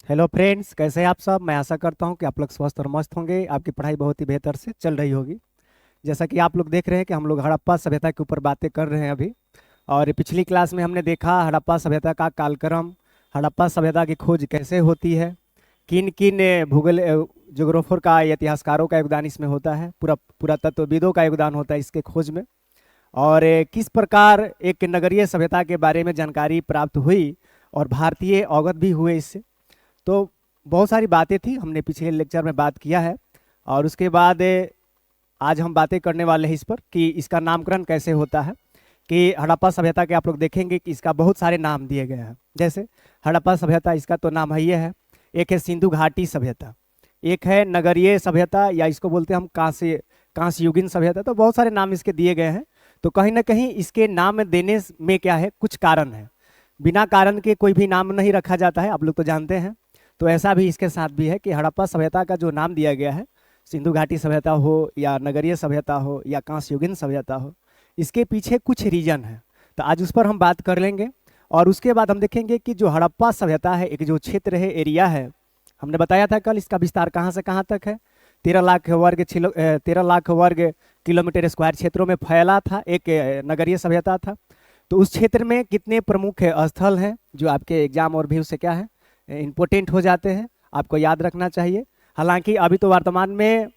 Hello friends, कैसे हैं आप सब। मैं आशा करता हूं कि आप लोग स्वस्थ और मस्त होंगे। आपकी पढ़ाई बहुत ही बेहतर से चल रही होगी। जैसा कि आप लोग देख रहे हैं कि हम लोग हड़प्पा सभ्यता के ऊपर बातें कर रहे हैं अभी। और पिछली क्लास में हमने देखा हड़प्पा सभ्यता का कालक्रम, हड़प्पा सभ्यता की खोज कैसे होती है, किन किन भूगोल ज्योग्राफर का या इतिहासकारों का योगदान इसमें होता है, पूरा पुरातत्वविदों का योगदान होता है इसके खोज में। और किस प्रकार एक नगरीय सभ्यता के बारे में जानकारी प्राप्त हुई और भारतीय अवगत भी हुए इससे। तो बहुत सारी बातें थी, हमने पिछले लेक्चर में बात किया है। और उसके बाद आज हम बातें करने वाले हैं इस पर कि इसका नामकरण कैसे होता है। कि हड़प्पा सभ्यता के आप लोग देखेंगे कि इसका बहुत सारे नाम दिए गए हैं। जैसे हड़प्पा सभ्यता, इसका तो नाम है ये है। एक है सिंधु घाटी सभ्यता, एक है नगरीय सभ्यता या इसको बोलते हैं हम कांस्य युगीन सभ्यता। तो बहुत सारे नाम इसके दिए गए हैं। तो कहीं ना कहीं इसके नाम देने में क्या है, कुछ कारण है। बिना कारण के कोई भी नाम नहीं रखा जाता है, आप लोग तो जानते हैं। तो ऐसा भी इसके साथ भी है कि हड़प्पा सभ्यता का जो नाम दिया गया है, सिंधु घाटी सभ्यता हो या नगरीय सभ्यता हो या कांस्य युगीन सभ्यता हो, इसके पीछे कुछ रीजन है। तो आज उस पर हम बात कर लेंगे। और उसके बाद हम देखेंगे कि जो हड़प्पा सभ्यता है, एक जो क्षेत्र है, एरिया है, हमने बताया था कल इसका विस्तार कहाँ से कहाँ तक है। 13 लाख वर्ग किलोमीटर स्क्वायर क्षेत्रों में फैला था, एक नगरीय सभ्यता था। तो उस क्षेत्र में कितने प्रमुख स्थल हैं जो आपके एग्जाम और भी उससे क्या है, इम्पोर्टेंट हो जाते हैं, आपको याद रखना चाहिए। हालांकि अभी तो वर्तमान में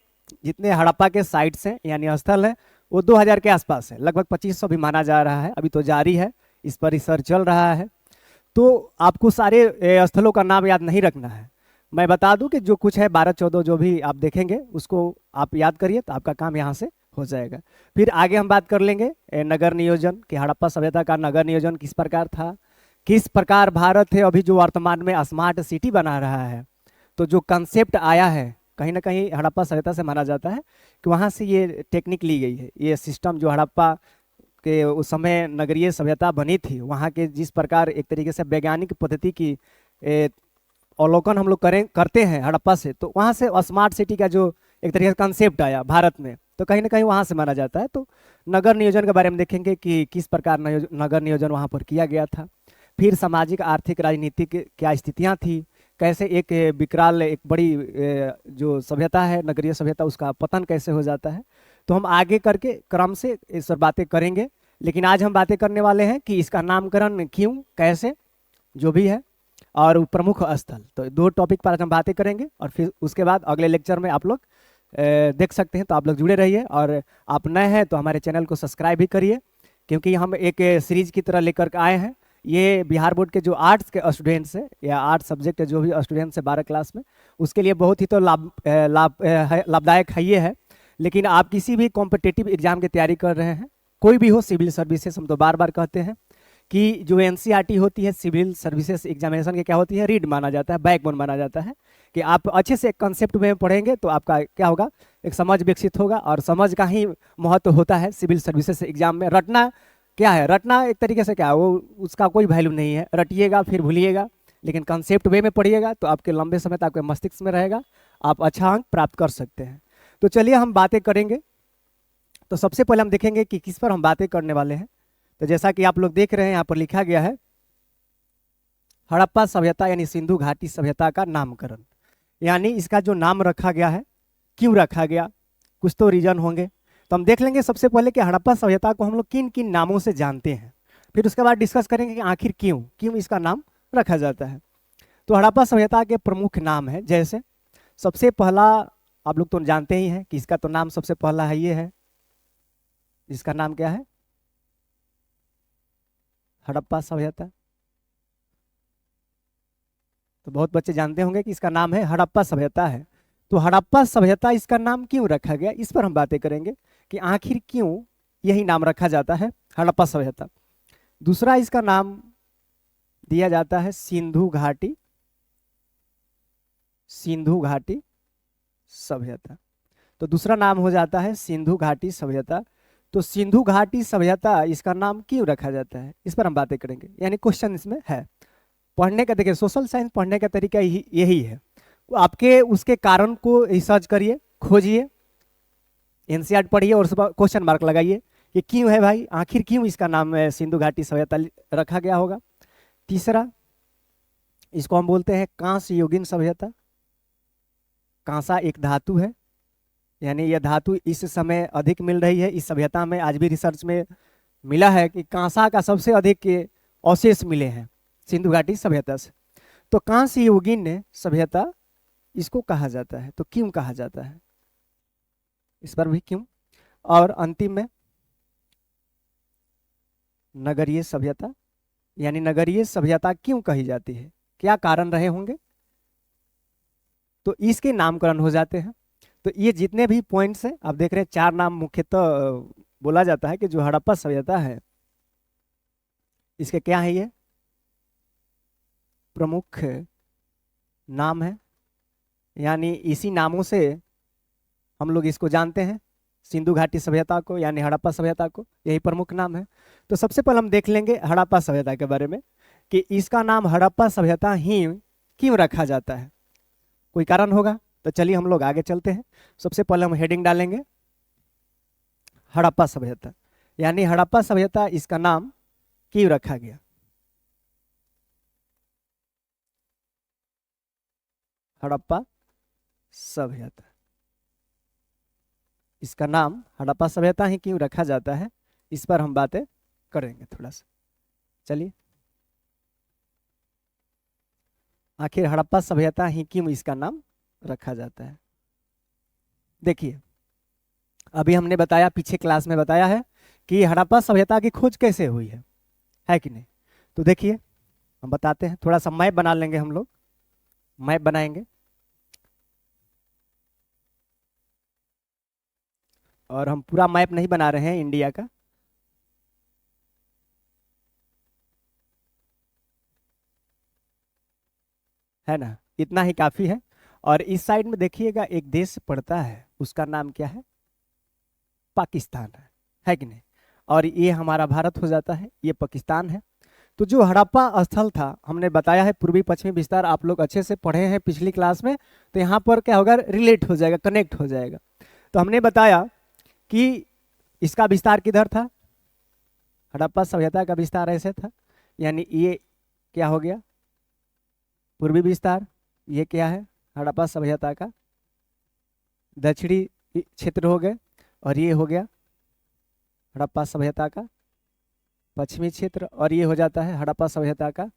जितने हड़प्पा के साइट्स हैं यानी स्थल हैं वो 2000 के आसपास है, लगभग 2500 भी माना जा रहा है। अभी तो जारी है, इस पर रिसर्च चल रहा है। तो आपको सारे स्थलों का नाम याद नहीं रखना है। मैं बता दूं कि जो कुछ है 12-14 जो भी आप देखेंगे उसको आप याद करिए, तो आपका काम यहाँ से हो जाएगा। फिर आगे हम बात कर लेंगे नगर नियोजन, कि हड़प्पा सभ्यता का नगर नियोजन किस प्रकार था, किस प्रकार भारत है अभी जो वर्तमान में स्मार्ट सिटी बना रहा है। तो जो कंसेप्ट आया है कहीं ना कहीं हड़प्पा सभ्यता से माना जाता है कि वहाँ से ये टेक्निक ली गई है। ये सिस्टम जो हड़प्पा के उस समय नगरीय सभ्यता बनी थी, वहाँ के जिस प्रकार एक तरीके से वैज्ञानिक पद्धति की अवलोकन हम लोग करते हैं हड़प्पा से, तो वहाँ से स्मार्ट सिटी का जो एक तरीके से कंसेप्ट आया भारत में, तो कहीं ना कहीं वहाँ से माना जाता है। तो नगर नियोजन के बारे में देखेंगे कि किस प्रकार नगर नियोजन वहाँ पर किया गया था। फिर सामाजिक आर्थिक राजनीतिक क्या स्थितियाँ थी, कैसे एक विकराल एक बड़ी जो सभ्यता है नगरीय सभ्यता, उसका पतन कैसे हो जाता है। तो हम आगे करके क्रम से इस पर बातें करेंगे। लेकिन आज हम बातें करने वाले हैं कि इसका नामकरण क्यों, कैसे, जो भी है, और प्रमुख स्थल। तो दो टॉपिक पर आज हम बातें करेंगे। और फिर उसके बाद अगले लेक्चर में आप लोग देख सकते हैं। तो आप लोग जुड़े रहिए, और आप नए हैं तो हमारे चैनल को सब्सक्राइब भी करिए, क्योंकि हम एक सीरीज की तरह लेकर के आए हैं। ये बिहार बोर्ड के जो आर्ट्स के स्टूडेंट्स हैं या आर्ट्स सब्जेक्ट जो भी स्टूडेंट्स हैं 12 क्लास में, उसके लिए बहुत ही तो लाभदायक है ये है। लेकिन आप किसी भी कॉम्पिटिटिव एग्जाम की तैयारी कर रहे हैं, कोई भी हो, सिविल सर्विसेज, हम तो बार बार कहते हैं कि जो एनसीईआरटी होती है सिविल सर्विसेज एग्जामिनेशन की, क्या होती है, रीड माना जाता है, बैकबोन माना जाता है। कि आप अच्छे से कंसेप्ट में पढ़ेंगे तो आपका क्या होगा, एक समझ विकसित होगा। और समझ का ही महत्व होता है सिविल सर्विसेज एग्जाम में। रटना क्या है, रटना एक तरीके से क्या है, वो उसका कोई वैल्यू नहीं है, रटिएगा फिर भूलिएगा। लेकिन कंसेप्ट वे में पढ़िएगा तो आपके लंबे समय तक आपके मस्तिष्क में रहेगा, आप अच्छा अंक प्राप्त कर सकते हैं। तो चलिए हम बातें करेंगे। तो सबसे पहले हम देखेंगे कि किस पर हम बातें करने वाले हैं। तो जैसा कि आप लोग देख रहे हैं, यहाँ पर लिखा गया है हड़प्पा सभ्यता यानी सिंधु घाटी सभ्यता का नामकरण। यानी इसका जो नाम रखा गया है, क्यों रखा गया, कुछ तो रीजन होंगे। तो हम देख लेंगे सबसे पहले कि हड़प्पा सभ्यता को हम लोग किन किन नामों से जानते हैं। फिर उसके बाद डिस्कस करेंगे कि आखिर क्यों क्यों इसका नाम रखा जाता है। तो हड़प्पा सभ्यता के प्रमुख नाम है, जैसे सबसे पहला आप लोग तो जानते ही हैं कि इसका तो नाम सबसे पहला है, ये है, इसका नाम क्या है, हड़प्पा सभ्यता। तो बहुत बच्चे जानते होंगे कि इसका नाम है हड़प्पा सभ्यता है। तो हड़प्पा सभ्यता इसका नाम क्यों रखा गया, इस पर हम बातें करेंगे कि आखिर क्यों यही नाम रखा जाता है हड़प्पा सभ्यता। दूसरा इसका नाम दिया जाता है सिंधु घाटी, सिंधु घाटी सभ्यता। तो दूसरा नाम हो जाता है सिंधु घाटी सभ्यता। तो सिंधु घाटी सभ्यता इसका नाम क्यों रखा जाता है, इस पर हम बातें करेंगे। यानी क्वेश्चन इसमें है। पढ़ने का देखिए, सोशल साइंस पढ़ने का तरीका यही है, आपके उसके कारण को रिसर्च करिए, खोजिए, एनसीईआरटी पढ़िए और उस पर क्वेश्चन मार्क लगाइए कि क्यों है भाई, आखिर क्यों इसका नाम सिंधु घाटी सभ्यता रखा गया होगा। तीसरा, इसको हम बोलते हैं कांस्य युगीन सभ्यता। कांसा एक धातु है, यानी यह धातु इस समय अधिक मिल रही है इस सभ्यता में। आज भी रिसर्च में मिला है कि कांसा का सबसे अधिक के अवशेष मिले हैं सिंधु घाटी सभ्यता से। तो कांस्य युगीन सभ्यता इसको कहा जाता है। तो क्यों कहा जाता है, इस पर भी क्यों। और अंतिम में नगरीय सभ्यता, यानी नगरीय सभ्यता क्यों कही जाती है, क्या कारण रहे होंगे, तो इसके नामकरण हो जाते हैं। तो ये जितने भी पॉइंट्स हैं आप देख रहे हैं, 4 नाम मुख्यतः बोला जाता है कि जो हड़प्पा सभ्यता है इसके क्या है, ये प्रमुख नाम है, यानी इसी नामों से हम लोग इसको जानते हैं, सिंधु घाटी सभ्यता को यानी हड़प्पा सभ्यता को, यही प्रमुख नाम है। तो सबसे पहले हम देख लेंगे हड़प्पा सभ्यता के बारे में कि इसका नाम हड़प्पा सभ्यता ही क्यों रखा जाता है, कोई कारण होगा। तो चलिए हम लोग आगे चलते हैं। सबसे पहले हम हेडिंग डालेंगे हड़प्पा सभ्यता, यानी हड़प्पा सभ्यता इसका नाम क्यों रखा गया। हड़प्पा सभ्यता, इसका नाम हड़प्पा सभ्यता ही क्यों रखा जाता है, इस पर हम बातें करेंगे थोड़ा सा। चलिए, आखिर हड़प्पा सभ्यता ही क्यों इसका नाम रखा जाता है। देखिए, अभी हमने बताया, पीछे क्लास में बताया है कि हड़प्पा सभ्यता की खोज कैसे हुई है कि नहीं। तो देखिए हम बताते हैं, थोड़ा सा मैप बना लेंगे, हम लोग मैप बनाएंगे और हम पूरा मैप नहीं बना रहे हैं इंडिया का। है ना, इतना ही काफी है। और इस साइड में देखिएगा एक देश पड़ता है, उसका नाम क्या है, पाकिस्तान है कि नहीं। और ये हमारा भारत हो जाता है, ये पाकिस्तान है। तो जो हड़प्पा स्थल था, हमने बताया है पूर्वी पश्चिमी विस्तार, आप लोग अच्छे से पढ़े हैं पिछली क्लास में। तो यहाँ पर क्या होगा, रिलेट हो जाएगा, कनेक्ट हो जाएगा। तो हमने बताया कि इसका विस्तार किधर था, हड़प्पा सभ्यता का विस्तार ऐसे था, यानी ये क्या हो गया, पूर्वी विस्तार। ये क्या है, हड़प्पा सभ्यता का दक्षिणी क्षेत्र हो गए, और ये हो गया हड़प्पा सभ्यता का पश्चिमी क्षेत्र, और ये हो जाता है हड़प्पा सभ्यता का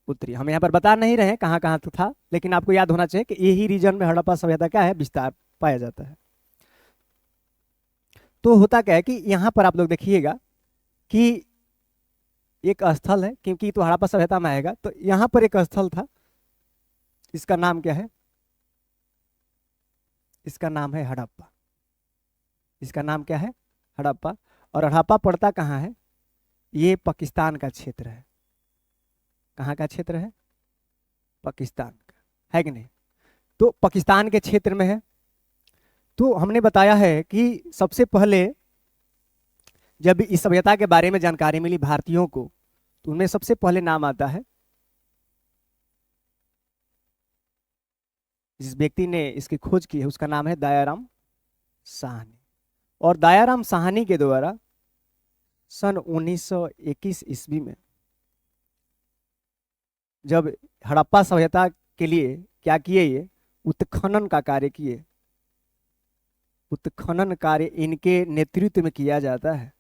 उत्तरी। हम यहाँ पर बता नहीं रहे हैं कहाँ कहाँ तो था, लेकिन आपको याद होना चाहिए कि यही रीजन में हड़प्पा सभ्यता क्या है, विस्तार पाया जाता है। तो होता क्या है कि यहाँ पर आप लोग देखिएगा कि एक स्थल है, क्योंकि तो हड़प्पा सभ्यता में आएगा। तो यहाँ पर एक स्थल था, इसका नाम क्या है, इसका नाम है हड़प्पा। इसका नाम क्या है, हड़प्पा। और हड़प्पा पड़ता कहाँ है, ये पाकिस्तान का क्षेत्र है। कहाँ का क्षेत्र है, पाकिस्तान का, है कि नहीं। तो पाकिस्तान के क्षेत्र में है। तो हमने बताया है कि सबसे पहले जब इस सभ्यता के बारे में जानकारी मिली भारतीयों को, तो उनमें सबसे पहले नाम आता है, जिस व्यक्ति ने इसकी खोज की है उसका नाम है दयाराम साहनी। और दयाराम साहनी के द्वारा सन 1921 ईस्वी में जब हड़प्पा सभ्यता के लिए क्या किए, ये उत्खनन का कार्य किए। उत्खनन कार्य इनके नेतृत्व में किया जाता है,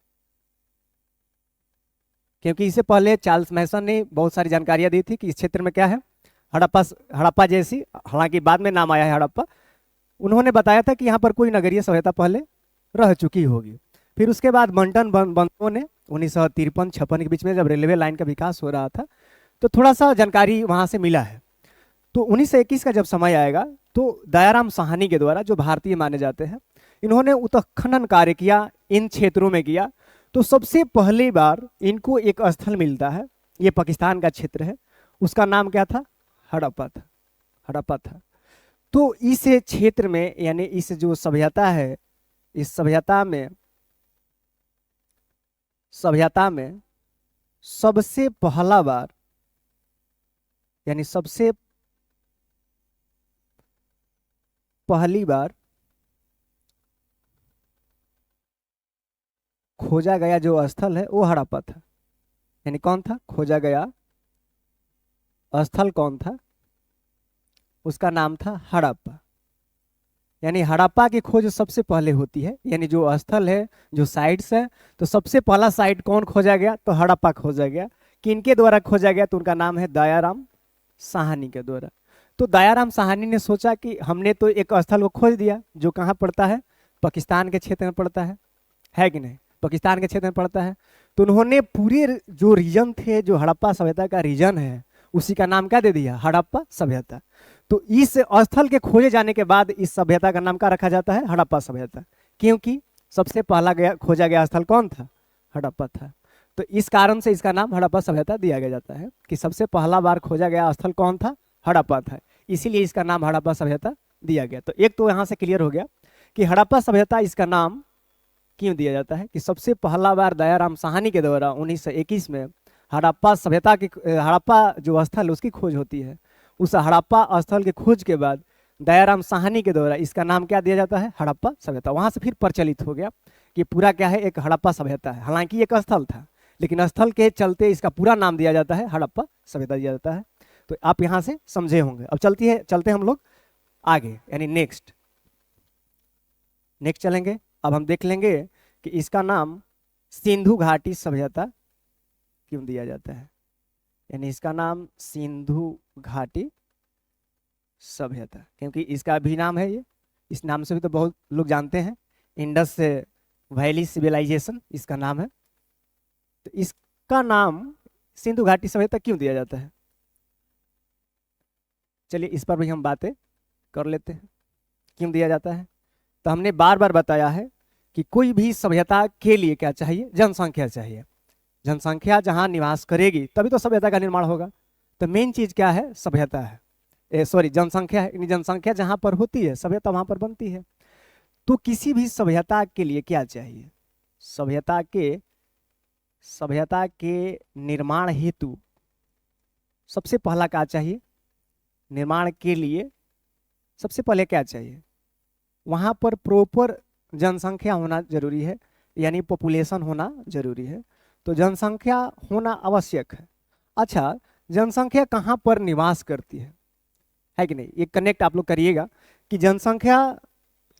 क्योंकि इससे पहले चार्ल्स मैसन ने बहुत सारी जानकारियां दी थी कि इस क्षेत्र में क्या है, हड़प्पा जैसी, हालांकि बाद में नाम आया है हड़प्पा। उन्होंने बताया था कि यहाँ पर कोई नगरीय सभ्यता पहले रह चुकी होगी। फिर उसके बाद मंटन बंधुओं ने 1953-56 के बीच में जब रेलवे लाइन का विकास हो रहा था, तो थोड़ा सा जानकारी वहाँ से मिला है। तो 1921 का जब समय आएगा, तो दयाराम साहनी के द्वारा, जो भारतीय माने जाते हैं, इन्होंने उत्खनन कार्य किया, इन क्षेत्रों में किया। तो सबसे पहली बार इनको एक स्थल मिलता है, ये पाकिस्तान का क्षेत्र है, उसका नाम क्या था, हड़प्पा था। हड़प्पा था। तो इस क्षेत्र में, यानी इस जो सभ्यता है, इस सभ्यता में सबसे पहला बार, यानी सबसे पहली बार खोजा गया जो स्थल है वो हड़प्पा था। यानी कौन था, खोजा गया स्थल कौन था? उसका नाम था हड़प्पा। यानी हड़प्पा की खोज सबसे पहले होती है, यानी जो स्थल है, जो साइट्स है, तो सबसे पहला साइट कौन खोजा गया? तो हड़प्पा खोजा गया। किनके द्वारा खोजा गया? तो उनका नाम है दयाराम साहनी के द्वारा। तो दयाराम साहनी ने सोचा कि हमने तो एक स्थल को खोज दिया जो कहाँ पड़ता है, पाकिस्तान के क्षेत्र में पड़ता है कि नहीं? पाकिस्तान के क्षेत्र में पड़ता है। तो उन्होंने पूरे जो रीजन थे, जो हड़प्पा सभ्यता का रीजन है, उसी का नाम क्या दे दिया? हड़प्पा सभ्यता। तो इस स्थल के खोजे जाने के बाद इस सभ्यता का नाम क्या रखा जाता है? हड़प्पा सभ्यता। क्योंकि सबसे पहला गया खोजा गया स्थल कौन था? हड़प्पा था। तो इस कारण से इसका नाम हड़प्पा सभ्यता दिया गया जाता है कि सबसे पहला बार खोजा गया स्थल कौन था? हड़प्पा था, इसीलिए इसका नाम हड़प्पा सभ्यता दिया गया। तो एक तो यहाँ से क्लियर हो गया कि हड़प्पा सभ्यता इसका नाम क्यों दिया जाता है, कि सबसे पहला बार दयाराम साहनी के द्वारा 1921 में हड़प्पा सभ्यता की, हड़प्पा जो स्थल उसकी खोज होती है। उस हड़प्पा स्थल की खोज के बाद दयाराम साहनी के द्वारा इसका नाम क्या दिया जाता है? हड़प्पा सभ्यता। वहां से फिर प्रचलित हो गया कि पूरा क्या है? एक हड़प्पा सभ्यता है। हालांकि एक स्थल था, लेकिन स्थल के चलते इसका पूरा नाम दिया जाता है हड़प्पा सभ्यता दिया जाता है। तो आप यहां से समझे होंगे। अब चलते हम लोग आगे, यानी नेक्स्ट चलेंगे। अब हम देख लेंगे कि इसका नाम सिंधु घाटी सभ्यता क्यों दिया जाता है। यानी इसका नाम सिंधु घाटी सभ्यता, क्योंकि इसका भी नाम है ये, इस नाम से भी तो बहुत लोग जानते हैं, इंडस वैली सिविलाइजेशन इसका नाम है। तो इसका नाम सिंधु घाटी सभ्यता क्यों दिया जाता है? चलिए इस पर भी हम बातें कर लेते हैं, क्यों दिया जाता है। तो हमने बार बार बताया है कि कोई भी सभ्यता के लिए क्या चाहिए? जनसंख्या चाहिए। जनसंख्या जहां निवास करेगी तभी तो सभ्यता का निर्माण होगा। तो मेन चीज क्या है? सभ्यता है, जनसंख्या है। यानी जनसंख्या जहां पर होती है सभ्यता वहां पर बनती है। तो किसी भी सभ्यता के लिए क्या चाहिए? सभ्यता के निर्माण हेतु सबसे पहला क्या चाहिए? निर्माण के लिए सबसे पहले क्या चाहिए? वहां पर प्रॉपर जनसंख्या होना जरूरी है, यानी पॉपुलेशन होना जरूरी है। तो जनसंख्या होना आवश्यक है। अच्छा, जनसंख्या कहाँ पर निवास करती है कि नहीं? ये कनेक्ट आप लोग करिएगा कि जनसंख्या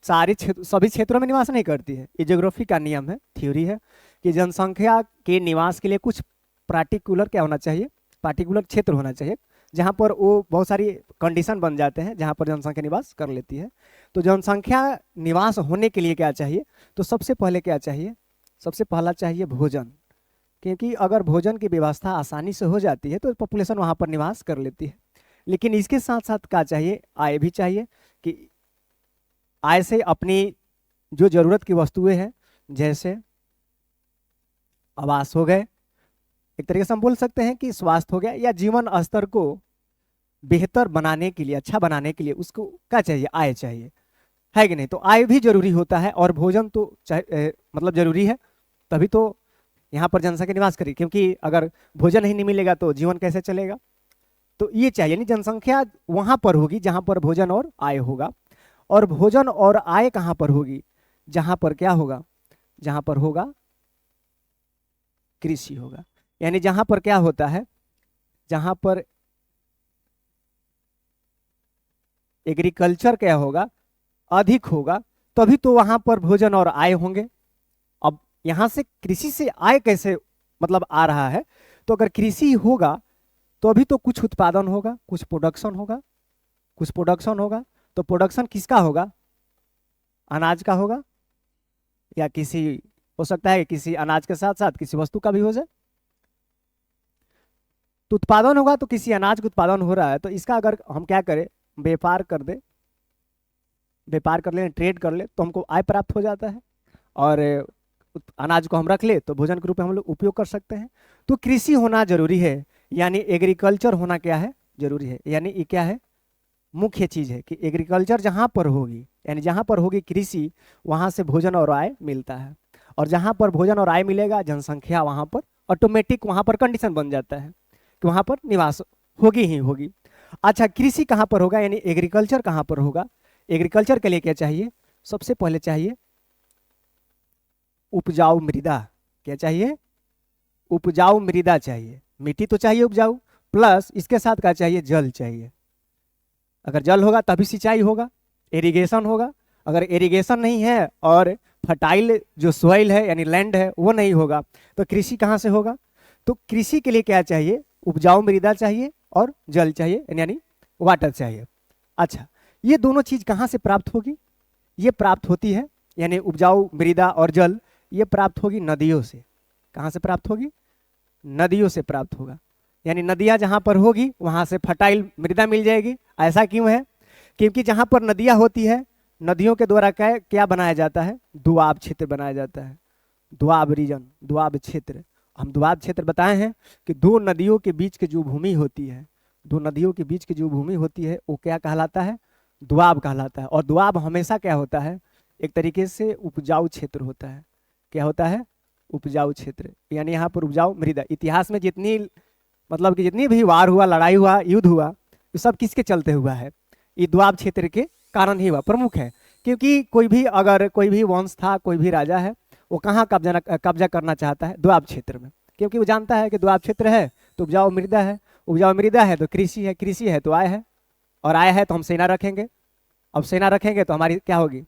सभी क्षेत्रों में निवास नहीं करती है। ये ज्योग्राफी का नियम है, थ्योरी है कि जनसंख्या के निवास के लिए कुछ पार्टिकुलर क्या होना चाहिए? पार्टिकुलर क्षेत्र होना चाहिए, जहाँ पर वो बहुत सारी कंडीशन बन जाते हैं जहाँ पर जनसंख्या निवास कर लेती है। तो जनसंख्या निवास होने के लिए क्या चाहिए? तो सबसे पहले क्या चाहिए? सबसे पहला चाहिए भोजन, क्योंकि अगर भोजन की व्यवस्था आसानी से हो जाती है तो पॉपुलेशन वहाँ पर निवास कर लेती है। लेकिन इसके साथ साथ क्या चाहिए? आय भी चाहिए, कि आय से अपनी जो जरूरत की वस्तुएं हैं, जैसे आवास हो गए, एक तरीके से हम बोल सकते हैं कि स्वास्थ्य हो गया, या जीवन स्तर को बेहतर बनाने के लिए, अच्छा बनाने के लिए उसको क्या चाहिए? आय चाहिए, है कि नहीं? तो आय भी जरूरी होता है, और भोजन तो मतलब जरूरी है, तभी तो यहाँ पर जनसंख्या निवास करेगी। क्योंकि अगर भोजन ही नहीं मिलेगा तो जीवन कैसे चलेगा? तो ये चाहिए, नहीं जनसंख्या वहां पर होगी जहां पर भोजन और आय होगा। और भोजन और आय कहां पर होगी? जहां पर क्या होगा? जहां पर होगा कृषि होगा। यानी जहां पर क्या होता है? जहां पर एग्रीकल्चर क्या होगा? अधिक होगा, तभी तो वहां पर भोजन और आय होंगे। अब यहां से कृषि से आय कैसे मतलब आ रहा है? तो अगर कृषि होगा तो अभी तो कुछ उत्पादन होगा, कुछ प्रोडक्शन होगा। तो प्रोडक्शन किसका होगा? अनाज का होगा, या किसी हो सकता है किसी अनाज के साथ साथ किसी वस्तु का भी हो जाए। तो उत्पादन होगा, तो किसी अनाज का उत्पादन हो रहा है, तो इसका अगर हम क्या करें? व्यापार कर ले, ट्रेड कर ले, तो हमको आय प्राप्त हो जाता है, और अनाज को हम रख ले तो भोजन के रूप में हम लोग उपयोग कर सकते हैं। तो कृषि होना जरूरी है, यानी एग्रीकल्चर होना क्या है? जरूरी है। यानी ये क्या है? मुख्य चीज है कि एग्रीकल्चर जहां पर होगी, यानी जहां पर होगी कृषि, वहां से भोजन और आय मिलता है। और जहां पर भोजन और आय मिलेगा, जनसंख्या वहां पर ऑटोमेटिक वहां पर कंडीशन बन जाता है कि वहां पर निवास होगी ही होगी। अच्छा, कृषि कहां पर होगा? यानी एग्रीकल्चर कहां पर होगा? एग्रीकल्चर के लिए क्या चाहिए? सबसे पहले चाहिए उपजाऊ मृदा। क्या चाहिए? उपजाऊ मृदा चाहिए। मिट्टी तो चाहिए उपजाऊ, प्लस इसके साथ क्या चाहिए, जल चाहिए। अगर जल होगा तभी सिंचाई होगा, इरिगेशन होगा। अगर इरिगेशन नहीं है और फर्टाइल जो सॉइल है यानी लैंड है वो नहीं होगा तो कृषि कहाँ से होगा। तो कृषि के लिए क्या चाहिए, उपजाऊ मृदा चाहिए और जल चाहिए यानी वाटर चाहिए। अच्छा, ये दोनों चीज कहाँ से प्राप्त होगी, ये प्राप्त होती है यानी उपजाऊ मृदा और जल ये प्राप्त होगी नदियों से। कहाँ से प्राप्त होगी, नदियों से प्राप्त होगा। यानी नदियाँ जहाँ पर होगी वहाँ से फर्टाइल मृदा मिल जाएगी। ऐसा क्यों है, क्योंकि जहाँ पर नदियाँ होती है नदियों के द्वारा क्या क्या बनाया जाता है, दुआब क्षेत्र बनाया जाता है। दुआब रीजन, दुआब क्षेत्र। हम दुआब क्षेत्र बताए हैं कि दो नदियों के बीच की जो भूमि होती है, दो नदियों के बीच की जो भूमि होती है वो क्या कहलाता है, दुआब कहलाता है। और दुआब हमेशा क्या होता है, एक तरीके से उपजाऊ क्षेत्र होता है। क्या होता है, उपजाऊ क्षेत्र। यानी यहाँ पर उपजाऊ मृदा, इतिहास में जितनी मतलब कि जितनी भी वार हुआ, लड़ाई हुआ, युद्ध हुआ, ये सब किसके चलते हुआ है, ये दुआब क्षेत्र के कारण ही हुआ, प्रमुख है। क्योंकि कोई भी अगर कोई भी वंश था, कोई भी राजा है, वो कहाँ कब्जा करना चाहता है, दुआब क्षेत्र में। क्योंकि वो जानता है कि दुआब क्षेत्र है तो उपजाऊ मृदा है, उपजाऊ मृदा है तो कृषि है, कृषि है तो आय है, और आय है तो हम सेना रखेंगे। अब सेना रखेंगे तो हमारी क्या होगी,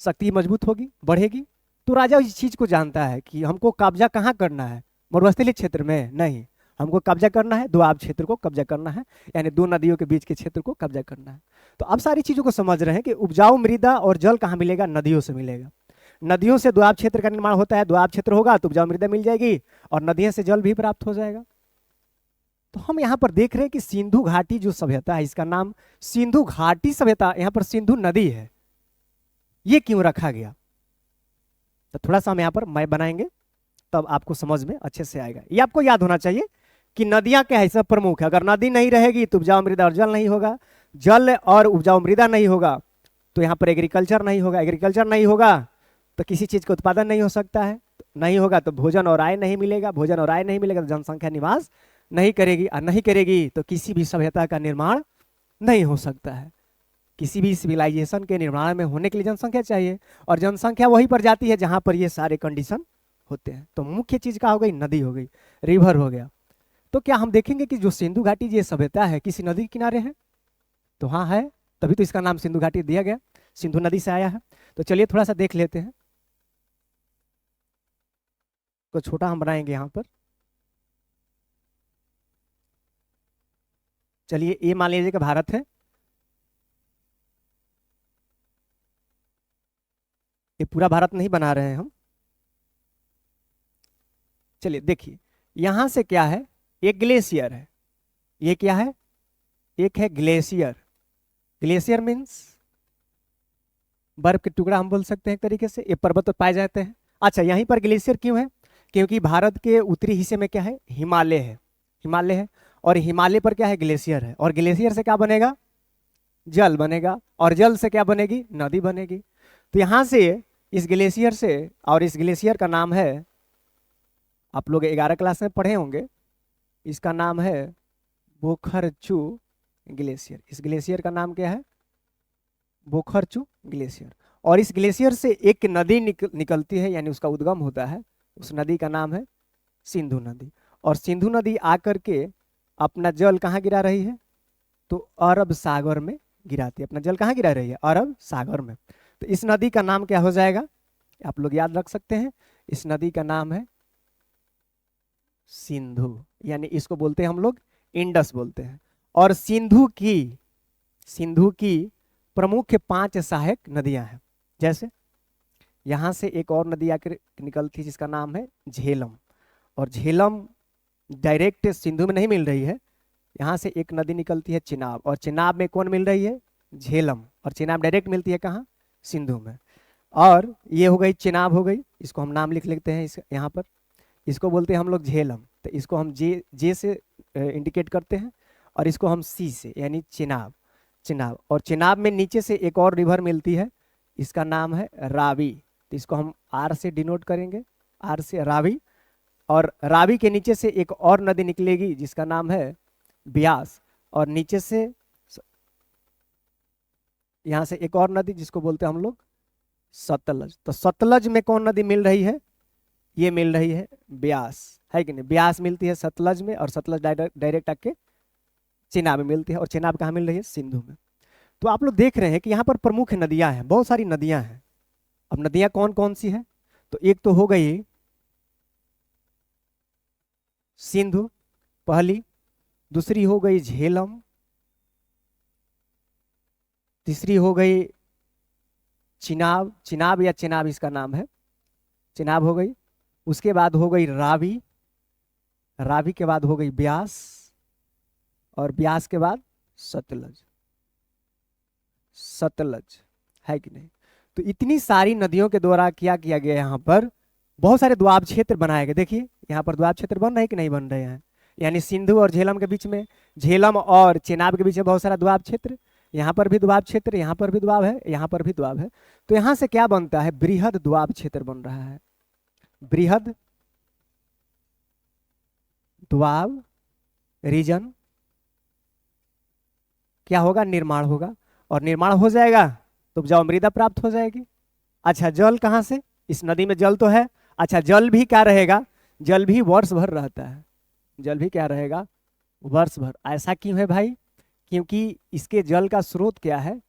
शक्ति मजबूत होगी, बढ़ेगी। तो राजा इस चीज को जानता है कि हमको कब्जा कहाँ करना है, मरुस्थलीय क्षेत्र में नहीं, हमको कब्जा करना है दुआब क्षेत्र को कब्जा करना है, यानी दो नदियों के बीच के क्षेत्र को कब्जा करना है। तो अब सारी चीजों को समझ रहे हैं कि उपजाऊ मृदा और जल कहाँ मिलेगा, नदियों से मिलेगा। नदियों से दुआब क्षेत्र का निर्माण होता है, दुआब क्षेत्र होगा तो उपजाऊ मृदा मिल जाएगी और नदियों से जल भी प्राप्त हो जाएगा। तो हम यहाँ पर देख रहे हैं कि सिंधु घाटी जो सभ्यता है, इसका नाम सिंधु घाटी सभ्यता, यहाँ पर सिंधु नदी है, ये क्यों रखा गया। तो थोड़ा सा हम यहाँ पर मैप बनाएंगे तब आपको समझ में अच्छे से आएगा। ये आपको याद होना चाहिए कि नदियां क्या है, सब प्रमुख है। अगर नदी नहीं रहेगी तो उपजाऊ मृदा और जल नहीं होगा, जल और उपजाऊ मृदा नहीं होगा तो यहाँ पर एग्रीकल्चर नहीं होगा, एग्रीकल्चर नहीं होगा तो किसी चीज का उत्पादन नहीं हो सकता है, नहीं होगा तो भोजन और आय नहीं मिलेगा, भोजन और आय नहीं मिलेगा तो जनसंख्या निवास नहीं करेगी, और नहीं करेगी तो किसी भी सभ्यता का निर्माण नहीं हो सकता है। किसी भी सिविलाइजेशन के निर्माण में होने के लिए जनसंख्या चाहिए, और जनसंख्या वहीं पर जाती है जहां पर ये सारे कंडीशन होते हैं। तो मुख्य चीज क्या हो गई, नदी हो गई, रिवर हो गया। तो क्या हम देखेंगे कि जो सिंधु घाटी ये सभ्यता है किसी नदी के किनारे है, तो हाँ है, तभी तो इसका नाम सिंधु घाटी दिया गया, सिंधु नदी से आया है। तो चलिए थोड़ा सा देख लेते हैं, तो छोटा हम बनाएंगे यहाँ पर। चलिए ये मान लीजिए कि भारत है, ये पूरा भारत नहीं बना रहे हैं हम। चलिए देखिए यहां से क्या है, एक ग्लेशियर है, ये क्या है, एक है ग्लेशियर। ग्लेशियर मीन्स बर्फ के टुकड़ा हम बोल सकते हैं एक तरीके से, ये पर्वत पर पाए जाते हैं। अच्छा, यहीं पर ग्लेशियर क्यों है, क्योंकि भारत के उत्तरी हिस्से में क्या है, हिमालय है, हिमालय है, और हिमालय पर क्या है, ग्लेशियर है, और ग्लेशियर से क्या बनेगा, जल बनेगा, और जल से क्या बनेगी, नदी बनेगी। तो यहाँ से इस ग्लेशियर से, और इस ग्लेशियर का नाम है, आप लोग 11 क्लास में पढ़े होंगे, इसका नाम है बोखरचू ग्लेशियर। इस ग्लेशियर का नाम क्या है, बोखरचू ग्लेशियर। और इस ग्लेशियर से एक नदी निकलती है, यानी उसका उद्गम होता है, उस नदी का नाम है सिंधु नदी। और सिंधु नदी आकर के अपना जल कहाँ गिरा रही है, तो अरब सागर में गिराती है। अपना जल कहाँ गिरा रही है, अरब सागर में। तो इस नदी का नाम क्या हो जाएगा, आप लोग याद रख सकते हैं, इस नदी का नाम है सिंधु, यानी इसको बोलते हैं हम लोग इंडस बोलते हैं। और सिंधु की प्रमुख 5 सहायक नदियां हैं। जैसे यहां से एक और नदी आकर निकलती है जिसका नाम है झेलम, और झेलम डायरेक्ट सिंधु में नहीं मिल रही है, यहाँ से एक नदी निकलती है चिनाब, और चिनाब में कौन मिल रही है, झेलम, और चिनाब डायरेक्ट मिलती है कहाँ, सिंधु में। और ये हो गई चिनाब हो गई, इसको हम नाम लिख लेते हैं, इस यहाँ पर इसको बोलते हैं हम लोग झेलम, तो इसको हम जे से इंडिकेट करते हैं, और इसको हम सी से, यानी चिनाब, चिनाब। और चिनाब में नीचे से एक और रिवर मिलती है, इसका नाम है रावी, तो इसको हम आर से डिनोट करेंगे, आर से रावी। और रावी के नीचे से एक और नदी निकलेगी जिसका नाम है ब्यास, और नीचे से यहाँ से एक और नदी जिसको बोलते हैं हम लोग सतलज। तो सतलज में कौन नदी मिल रही है, ये मिल रही है ब्यास, है कि नहीं। ब्यास मिलती है सतलज में, और सतलज डायरेक्ट आके चेनाब में मिलती है, और चेनाब कहाँ मिल रही है, सिंधु में। तो आप लोग देख रहे हैं कि यहाँ पर प्रमुख नदियां हैं, बहुत सारी नदियां हैं। अब नदियां कौन कौन सी हैं, तो एक तो हो गई सिंधु पहली, दूसरी हो गई झेलम, तीसरी हो गई चिनाब, चिनाब या चेनाब इसका नाम है, चिनाब हो गई। उसके बाद हो गई रावी, रावी के बाद हो गई ब्यास, और ब्यास के बाद सतलज, सतलज, है कि नहीं। तो इतनी सारी नदियों के द्वारा क्या किया गया, यहाँ पर बहुत सारे द्वाब क्षेत्र बनाए गए। देखिए यहाँ पर द्वाब क्षेत्र बन रहे हैं कि नहीं बन रहे हैं, यानी सिंधु और झेलम के बीच में, झेलम और चेनाब के बीच में बहुत सारा द्वाब क्षेत्र, यहाँ पर भी द्वाब क्षेत्र, यहाँ पर भी द्वाब है, यहाँ पर भी द्वाब है। तो यहाँ से क्या बनता है, बृहद द्वाब क्षेत्र बन रहा है, बृहद द्वाब रीजन क्या होगा, निर्माण होगा, और निर्माण हो जाएगा तो उपजाऊ मृदा प्राप्त हो जाएगी। अच्छा जल कहाँ से, इस नदी में जल तो है। अच्छा जल भी क्या रहेगा, जल भी वर्ष भर रहता है, जल भी क्या रहेगा, वर्ष भर। ऐसा क्यों है भाई, क्योंकि इसके जल का स्रोत क्या है,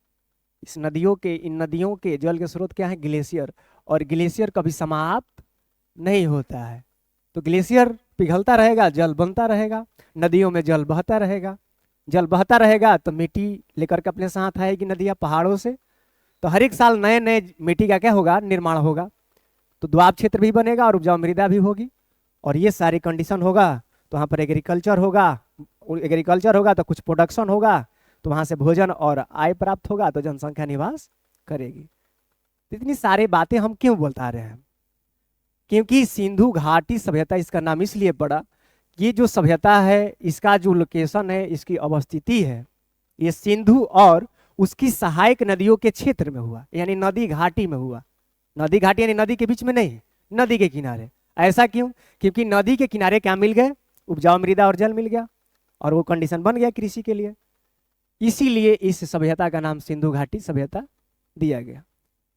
इस नदियों के, इन नदियों के जल के स्रोत क्या है, ग्लेशियर, और ग्लेशियर कभी समाप्त नहीं होता है। तो ग्लेशियर पिघलता रहेगा, जल बनता रहेगा, नदियों में जल बहता रहेगा, जल बहता रहेगा तो मिट्टी लेकर के अपने साथ आएगी नदियाँ पहाड़ों से, तो हर एक साल नए नए मिट्टी का क्या होगा, निर्माण होगा। तो द्वाब क्षेत्र भी बनेगा और उपजाऊ मृदा भी होगी, और ये सारी कंडीशन होगा तो वहाँ पर एग्रीकल्चर होगा, एग्रीकल्चर होगा तो कुछ प्रोडक्शन होगा, तो वहाँ से भोजन और आय प्राप्त होगा, तो जनसंख्या निवास करेगी। तो इतनी सारी बातें हम क्यों बता रहे हैं, क्योंकि सिंधु घाटी सभ्यता इसका नाम इसलिए पड़ा, ये जो सभ्यता है इसका जो लोकेशन है, इसकी अवस्थिति है, ये सिंधु और उसकी सहायक नदियों के क्षेत्र में हुआ, यानी नदी घाटी में हुआ। नदी घाटी यानी नदी के बीच में नहीं, नदी के किनारे। ऐसा क्यों, क्योंकि नदी के किनारे क्या मिल गए, उपजाऊ मृदा और जल मिल गया, और वो कंडीशन बन गया कृषि के लिए। इसीलिए इस सभ्यता का नाम सिंधु घाटी सभ्यता दिया गया,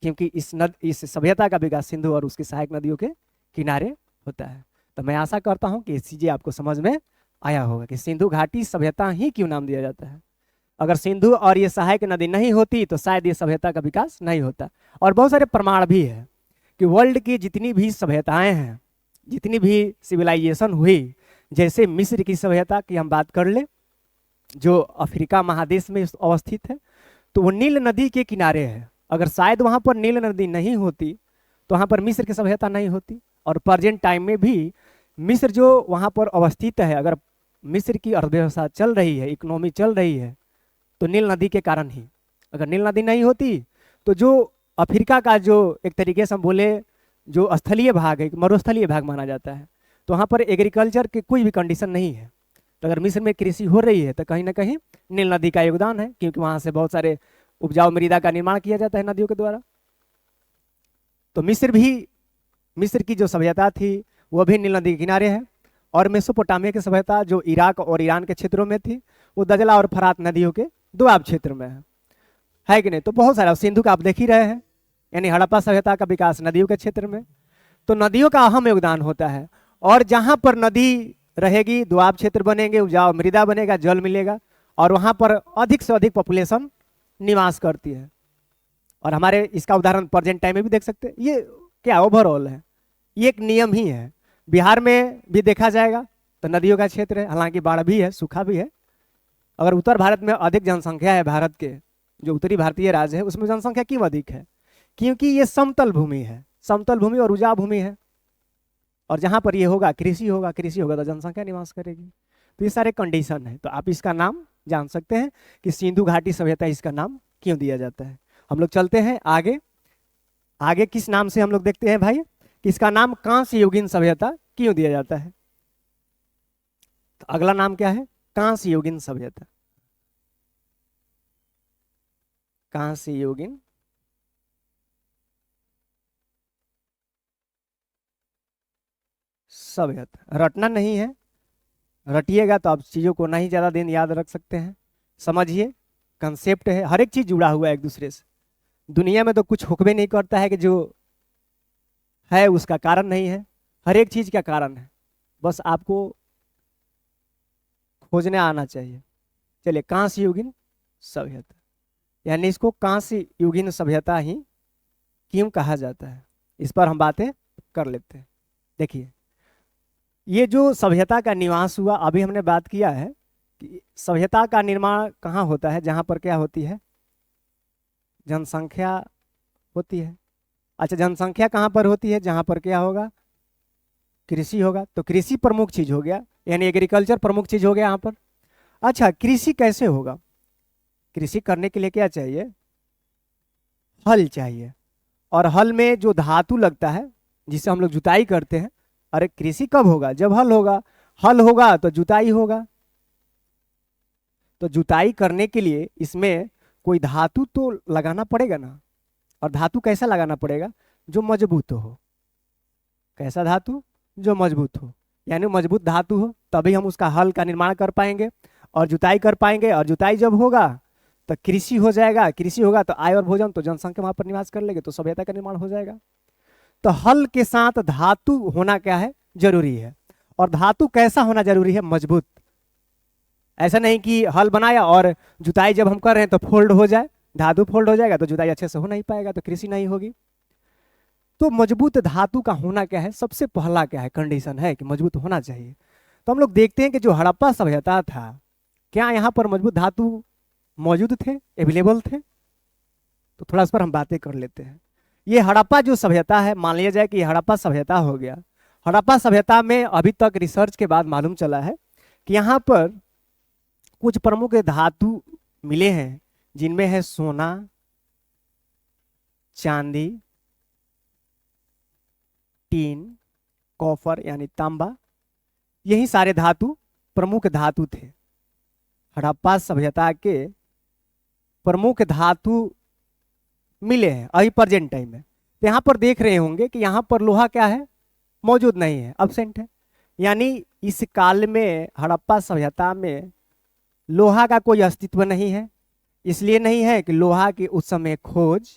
क्योंकि इस सभ्यता का विकास सिंधु और उसकी सहायक नदियों के किनारे होता है। तो मैं आशा करता हूँ कि ये चीजें आपको समझ में आया होगा कि सिंधु घाटी सभ्यता ही क्यों नाम दिया जाता है। अगर सिंधु और ये सहायक नदी नहीं होती तो शायद ये सभ्यता का विकास नहीं होता। और बहुत सारे प्रमाण भी है कि वर्ल्ड की जितनी भी सभ्यताएं हैं, जितनी भी सिविलाइजेशन हुई, जैसे मिस्र की सभ्यता की हम बात कर ले, जो अफ्रीका महादेश में अवस्थित है, तो वो नील नदी के किनारे है। अगर शायद वहाँ पर नील नदी नहीं होती तो वहाँ पर मिस्र की सभ्यता नहीं होती। और प्रेजेंट टाइम में भी मिस्र जो वहाँ पर अवस्थित है, अगर मिस्र की अर्थव्यवस्था चल रही है, इकोनॉमी चल रही है, तो नील नदी के कारण ही। अगर नील नदी नहीं होती तो जो अफ्रीका का जो एक तरीके से हम बोले जो स्थलीय भाग है, मरुस्थलीय भाग माना जाता है, तो वहाँ पर एग्रीकल्चर की कोई भी कंडीशन नहीं है। तो अगर मिस्र में कृषि हो रही है तो कहीं ना कहीं नील नदी का योगदान है, क्योंकि वहाँ से बहुत सारे उपजाऊ मृदा का निर्माण किया जाता है नदियों के द्वारा। तो मिस्र की जो सभ्यता थी वो भी नील नदी के किनारे है। और मेसोपोटामिया की सभ्यता जो इराक और ईरान के क्षेत्रों में थी, वो दजला और फरात नदियों के दोआब क्षेत्र में है कि नहीं। तो बहुत सारा सिंधु का आप देख ही रहे हैं, यानी हड़प्पा सभ्यता का विकास नदियों के क्षेत्र में। तो नदियों का अहम योगदान होता है, और जहाँ पर नदी रहेगी दोआब क्षेत्र बनेंगे, उपजाऊ मृदा बनेगा, जल मिलेगा, और वहाँ पर अधिक से अधिक पॉपुलेशन निवास करती है। और हमारे इसका उदाहरण प्रेजेंट टाइम में भी देख सकते हैं। ये क्या ओवरऑल है, ये एक नियम ही है। बिहार में भी देखा जाएगा तो नदियों का क्षेत्र है, हालांकि बाढ़ भी है, सूखा भी है। अगर उत्तर भारत में अधिक जनसंख्या है, भारत के जो उत्तरी भारतीय राज्य है उसमें जनसंख्या क्यों अधिक है, क्योंकि ये समतल भूमि है, समतल भूमि और उपजाऊ भूमि है। और जहाँ पर ये होगा कृषि होगा, कृषि होगा तो जनसंख्या निवास करेगी। तो ये सारे कंडीशन है। तो आप इसका नाम जान सकते हैं कि सिंधु घाटी सभ्यता इसका नाम क्यों दिया जाता है। हम लोग चलते हैं आगे। आगे किस नाम से हम लोग देखते हैं भाई, कि इसका नाम कांस्य युगीन सभ्यता क्यों दिया जाता है। तो अगला नाम क्या है, कांस्य युगीन सभ्यता। कांस्य युगीन सभ्यता। रटना नहीं है, रटिएगा तो आप चीजों को नहीं ज्यादा दिन याद रख सकते हैं। समझिए कंसेप्ट है, हर एक चीज जुड़ा हुआ है एक दूसरे से। दुनिया में तो कुछ हुक्म नहीं करता है कि जो है उसका कारण नहीं है, हर एक चीज का कारण है। बस आपको खोजने आना चाहिए। चलिए, कांस्य युगीन सभ्यता, यानी इसको कांस्य युगीन सभ्यता ही क्यों कहा जाता है, इस पर हम बातें कर लेते हैं। देखिए, ये जो सभ्यता का निवास हुआ, अभी हमने बात किया है कि सभ्यता का निर्माण कहाँ होता है, जहाँ पर क्या होती है, जनसंख्या होती है। अच्छा, जनसंख्या कहाँ पर होती है, जहाँ पर क्या होगा, कृषि होगा। तो कृषि प्रमुख चीज हो गया, यानी एग्रीकल्चर प्रमुख चीज हो गया यहाँ पर। अच्छा, कृषि कैसे होगा, कृषि करने के लिए क्या चाहिए, हल चाहिए। और हल में जो धातु लगता है जिससे हम लोग जुताई करते हैं, अरे कृषि कब होगा, जब हल होगा। हल होगा तो जुताई होगा। तो जुताई करने के लिए इसमें कोई धातु तो लगाना पड़ेगा ना। और धातु कैसा लगाना पड़ेगा, जो मजबूत हो। कैसा धातु, जो मजबूत हो, यानी मजबूत धातु हो, तभी हम उसका हल का निर्माण कर पाएंगे और जुताई कर पाएंगे। और जुताई जब होगा तो कृषि हो जाएगा, कृषि होगा तो आय और भोजन, तो जनसंख्या वहां पर निवास कर लेंगे, तो सभ्यता का निर्माण हो जाएगा। तो हल के साथ धातु होना क्या है, जरूरी है। और धातु कैसा होना जरूरी है, मजबूत। ऐसा नहीं कि हल बनाया और जुताई जब हम कर रहे हैं तो फोल्ड हो जाए, धातु फोल्ड हो जाएगा तो जुताई अच्छे से हो नहीं पाएगा, तो कृषि नहीं होगी। तो मजबूत धातु का होना क्या है, सबसे पहला क्या है, कंडीशन है कि मजबूत होना चाहिए। तो हम लोग देखते हैं कि जो हड़प्पा सभ्यता था, क्या यहाँ पर मजबूत धातु मौजूद थे, अवेलेबल थे। तो थोड़ा इस पर हम बातें कर लेते हैं। ये हड़प्पा जो सभ्यता है, मान लिया जाए कि हड़प्पा सभ्यता हो गया। हड़प्पा सभ्यता में अभी तक रिसर्च के बाद मालूम चला है कि यहाँ पर कुछ प्रमुख धातु मिले हैं, जिनमें है सोना, चांदी, टीन, कॉपर यानी तांबा। यही सारे धातु प्रमुख धातु थे। हड़प्पा सभ्यता के प्रमुख धातु मिले हैं अभी प्रेजेंट टाइम में। तो यहाँ पर देख रहे होंगे कि यहाँ पर लोहा क्या है, मौजूद नहीं है, अब्सेंट है। यानी इस काल में हड़प्पा सभ्यता में लोहा का कोई अस्तित्व नहीं है। इसलिए नहीं है कि लोहा की उस समय खोज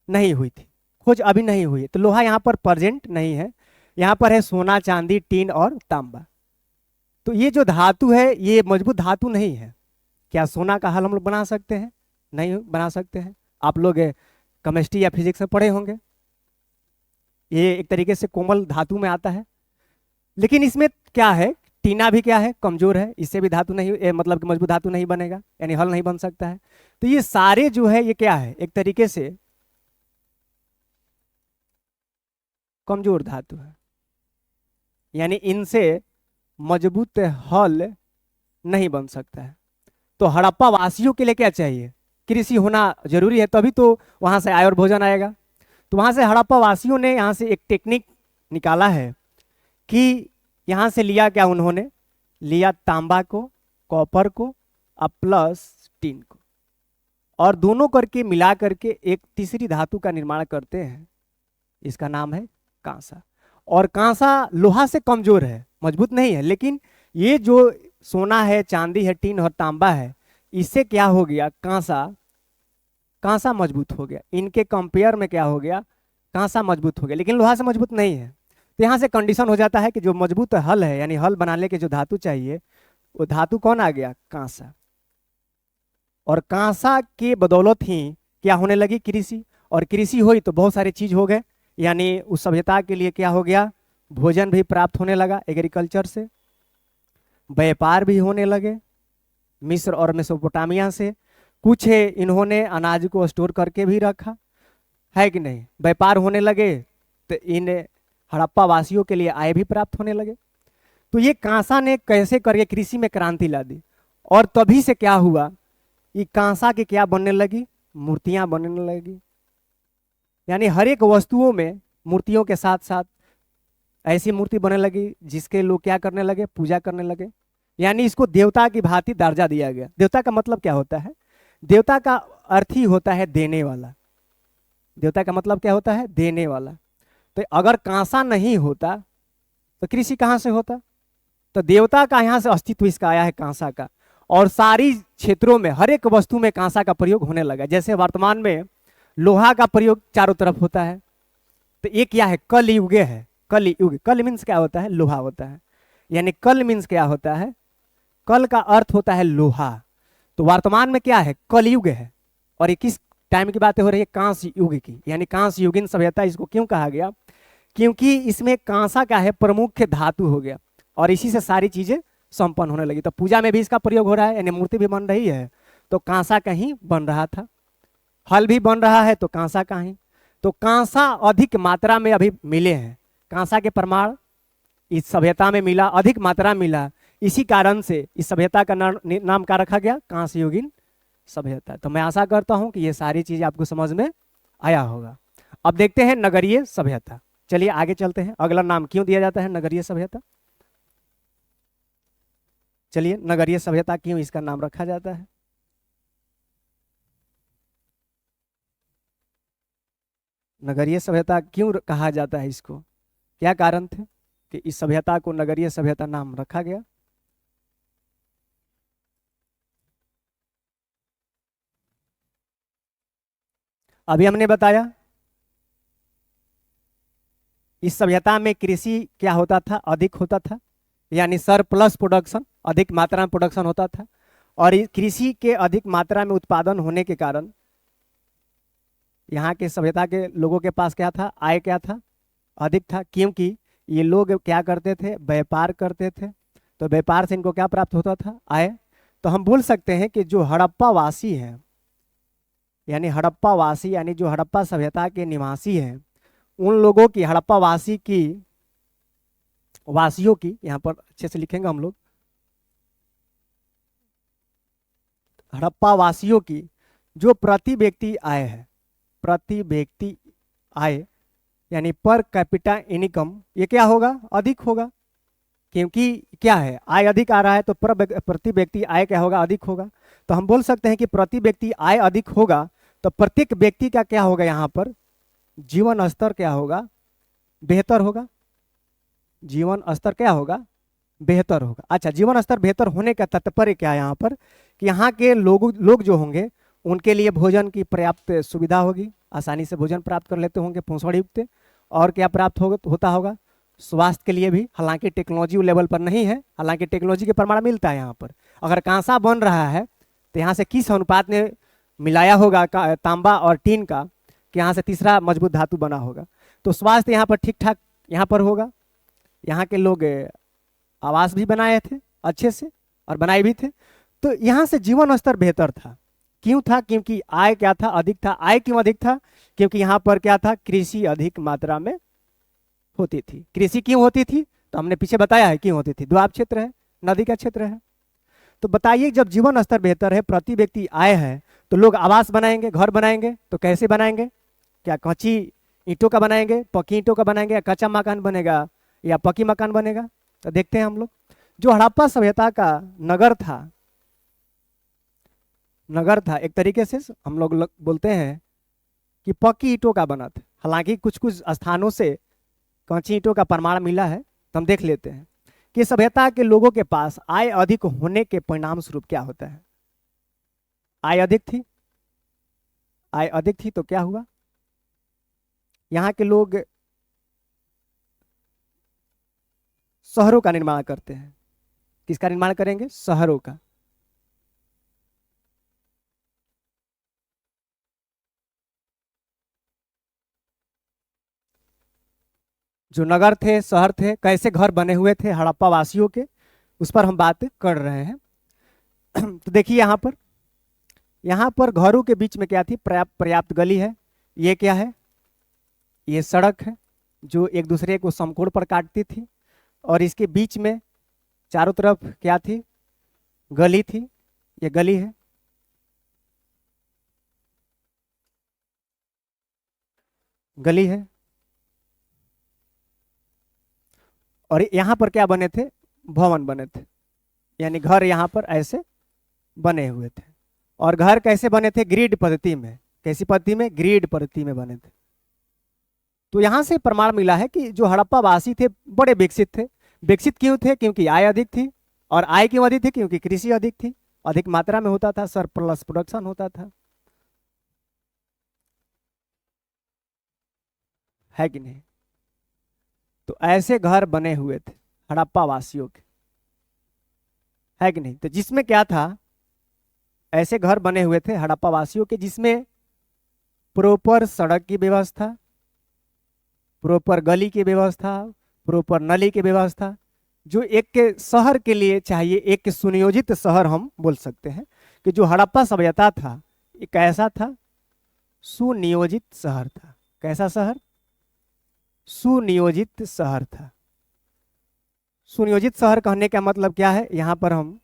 नहीं हुई थी, खोज अभी नहीं हुई है, तो लोहा यहाँ पर प्रेजेंट नहीं है। यहाँ पर है सोना, चांदी, टीन और तांबा। तो ये जो धातु है ये मजबूत धातु नहीं है। क्या सोना का हल हम लोग बना सकते हैं, नहीं बना सकते हैं। आप लोग केमिस्ट्री या फिजिक्स में पढ़े होंगे, ये एक तरीके से कोमल धातु में आता है। लेकिन इसमें क्या है, टीना भी क्या है, कमजोर है, इससे भी धातु नहीं, मतलब कि मजबूत धातु नहीं बनेगा, यानी हल नहीं बन सकता है। तो ये सारे जो है ये क्या है, एक तरीके से कमजोर धातु है, यानी इनसे मजबूत हल नहीं बन सकता है। तो हड़प्पा वासियों के लिए क्या चाहिए, कृषि होना जरूरी है, तभी तो वहां से आय और भोजन आएगा। तो वहां से हड़प्पा वासियों ने यहाँ से एक टेक्निक निकाला है कि यहाँ से लिया क्या, उन्होंने लिया तांबा को, कॉपर को और प्लस टीन को, और दोनों करके मिला करके एक तीसरी धातु का निर्माण करते हैं। इसका नाम है कांसा। और कांसा लोहा से कमजोर है, मजबूत नहीं है। लेकिन ये जो सोना है, चांदी है, टीन और तांबा है, इससे क्या हो गया, कांसा मजबूत हो गया। इनके कंपेयर में क्या हो गया, कांसा मजबूत हो गया, लेकिन लोहा से मजबूत नहीं है। तो यहाँ से कंडीशन हो जाता है कि जो मजबूत हल है, यानी हल बनाने के जो धातु चाहिए, वो धातु कौन आ गया, कांसा। और कांसा के बदौलत ही क्या होने लगी, कृषि। और कृषि हुई तो बहुत सारी चीज हो गए, यानी उस सभ्यता के लिए क्या हो गया, भोजन भी प्राप्त होने लगा एग्रीकल्चर से, व्यापार भी होने लगे मिस्र और मेसोपोटामिया से। कुछ इन्होंने अनाज को स्टोर करके भी रखा है कि नहीं, व्यापार होने लगे, तो इन हड़प्पा वासियों के लिए आय भी प्राप्त होने लगे। तो ये कांसा ने कैसे करके कृषि में क्रांति ला दी। और तभी से क्या हुआ, ये कांसा की क्या बनने लगी, मूर्तियां बनने लगी। यानी हर एक वस्तुओं में मूर्तियों के साथ साथ ऐसी मूर्ति बनने लगी जिसके लोग क्या करने लगे, पूजा करने लगे। यानी इसको देवता की भांति दर्जा दिया गया। देवता का मतलब क्या होता है, देवता का अर्थ ही होता है देने वाला। देवता का मतलब क्या होता है, देने वाला। तो अगर कांसा नहीं होता तो कृषि कहाँ से होता। तो देवता का यहाँ से अस्तित्व इसका आया है, कांसा का। और सारी क्षेत्रों में हर एक वस्तु में कांसा का प्रयोग होने लगा। जैसे वर्तमान में लोहा का प्रयोग चारों तरफ होता है, तो ये क्या है, कल युग है। कल युग, कल मीन्स क्या होता है, लोहा होता है, यानी कल मीन्स क्या होता है, कल का अर्थ होता है लोहा। तो वर्तमान में क्या है, कलयुग है। और ये किस टाइम की बातें हो रही है, कांस्य युग की, यानी कांस्य युगीन सभ्यता इसको क्यों कहा गया, क्योंकि इसमें कांसा का है प्रमुख धातु हो गया, और इसी से सारी चीजें संपन्न होने लगी। तो पूजा में भी इसका प्रयोग हो रहा है, यानी मूर्ति भी बन रही है तो कांसा का ही बन रहा था, हल भी बन रहा है तो कांसा का ही। तो कांसा अधिक मात्रा में अभी मिले हैं, कांसा के प्रमाण इस सभ्यता में मिला, अधिक मात्रा मिला, इसी कारण से इस सभ्यता का नाम क्या रखा गया, कांस्य युगीन सभ्यता। तो मैं आशा करता हूं कि ये सारी चीजें आपको समझ में आया होगा। अब देखते हैं नगरीय सभ्यता। चलिए आगे चलते हैं, अगला नाम क्यों दिया जाता है नगरीय सभ्यता। चलिए नगरीय सभ्यता क्यों इसका नाम रखा जाता है। नगरीय सभ्यता क्यों कहा जाता है इसको, क्या कारण थे कि इस सभ्यता को नगरीय सभ्यता नाम रखा गया। अभी हमने बताया इस सभ्यता में कृषि क्या होता था, अधिक होता था, यानी सरप्लस प्रोडक्शन, अधिक मात्रा में प्रोडक्शन होता था। और कृषि के अधिक मात्रा में उत्पादन होने के कारण यहाँ के सभ्यता के लोगों के पास क्या था, आय क्या था, अधिक था, क्योंकि ये लोग क्या करते थे, व्यापार करते थे। तो व्यापार से इनको क्या प्राप्त होता था, आय। तो हम बोल सकते हैं कि जो हड़प्पा वासी हैं, यानी हड़प्पा वासी यानी जो हड़प्पा सभ्यता के निवासी हैं, उन लोगों की, हड़प्पा वासी की, वासियों की, यहाँ पर अच्छे से लिखेंगे हम लोग, हड़प्पा वासियों की जो प्रति व्यक्ति आय है, प्रति व्यक्ति आय यानी पर कैपिटा इनकम, ये क्या होगा, अधिक होगा। क्योंकि क्या है, आय अधिक आ रहा है तो प्रति व्यक्ति आय क्या होगा, अधिक होगा। तो हम बोल सकते हैं कि प्रति व्यक्ति आय अधिक होगा तो प्रत्येक व्यक्ति का क्या होगा, यहाँ पर जीवन स्तर क्या होगा, बेहतर होगा। जीवन स्तर क्या होगा, बेहतर होगा। अच्छा, जीवन स्तर बेहतर होने का तात्पर्य क्या है यहाँ पर, कि यहाँ के लोग जो होंगे उनके लिए भोजन की पर्याप्त सुविधा होगी, आसानी से भोजन प्राप्त कर लेते होंगे, पोषण युक्त। और क्या प्राप्त होता होगा, स्वास्थ्य के लिए भी, हालांकि टेक्नोलॉजी लेवल पर नहीं है, हालांकि टेक्नोलॉजी के प्रमाण मिलता है यहाँ पर। अगर कांसा बन रहा है तो यहाँ से किस अनुपात में मिलाया होगा तांबा और टीन का, कि यहाँ से तीसरा मजबूत धातु बना होगा। तो स्वास्थ्य यहाँ पर ठीक ठाक यहाँ पर होगा। यहाँ के लोग आवास भी बनाए थे अच्छे से और बनाए भी थे, तो यहाँ से जीवन स्तर बेहतर था। क्यों था, क्योंकि आय क्या था, अधिक था। आय क्यों अधिक था, क्योंकि यहाँ पर क्या था, कृषि अधिक मात्रा में होती थी। कृषि क्यों होती थी, तो हमने पीछे बताया है क्यों होती थी, दोआब क्षेत्र है, नदी का क्षेत्र है। तो बताइए, जब जीवन स्तर बेहतर है, प्रति व्यक्ति आय है, तो लोग आवास बनाएंगे, घर बनाएंगे, तो कैसे बनाएंगे, क्या कच्ची ईंटों का बनाएंगे, पक्की ईंटों का बनाएंगे, या कच्चा मकान बनेगा या पक्की मकान बनेगा। तो देखते हैं हम लोग, जो हड़प्पा सभ्यता का नगर था एक तरीके से हम लोग बोलते हैं कि पक्की ईंटों का बना था। हालांकि कुछ कुछ स्थानों से कच्ची ईंटों का प्रमाण मिला है, तो हम देख लेते हैं कि सभ्यता के लोगों के पास आय अधिक होने के परिणाम स्वरूप क्या होता है। आय अधिक थी, आय अधिक थी तो क्या हुआ, यहाँ के लोग शहरों का निर्माण करते हैं। किसका निर्माण करेंगे, शहरों का। जो नगर थे, शहर थे, कैसे घर बने हुए थे हड़प्पा वासियों के, उस पर हम बात कर रहे हैं। तो देखिए यहाँ पर घरों के बीच में क्या थी, पर्याप्त गली है। ये क्या है, ये सड़क है जो एक दूसरे को समकोण पर काटती थी, और इसके बीच में चारों तरफ क्या थी, गली थी। ये गली है, गली है। और यहाँ पर क्या बने थे, भवन बने थे, यानी घर यहाँ पर ऐसे बने हुए थे। और घर कैसे बने थे, ग्रिड पद्धति में। कैसी पद्धति में, ग्रिड पद्धति में बने थे। तो यहाँ से प्रमाण मिला है कि जो हड़प्पा वासी थे बड़े विकसित थे। विकसित क्यों थे, क्योंकि आय अधिक थी। और आय क्यों अधिक थी, क्योंकि कृषि अधिक थी, अधिक मात्रा में होता था, सरप्लस प्रोडक्शन होता था, है कि नहीं। तो ऐसे घर बने हुए थे हड़प्पा वासियों के, है कि नहीं? तो जिसमें क्या था, ऐसे घर बने हुए थे हड़प्पा वासियों के जिसमें प्रॉपर सड़क की व्यवस्था, प्रॉपर गली की व्यवस्था, प्रॉपर नली की व्यवस्था, जो एक के शहर के लिए चाहिए, एक सुनियोजित शहर हम बोल सकते हैं कि जो हड़प्पा सभ्यता था ये कैसा था, सुनियोजित शहर था। कैसा शहर? सुनियोजित शहर था। सुनियोजित शहर कहने का मतलब क्या है, यहां पर हम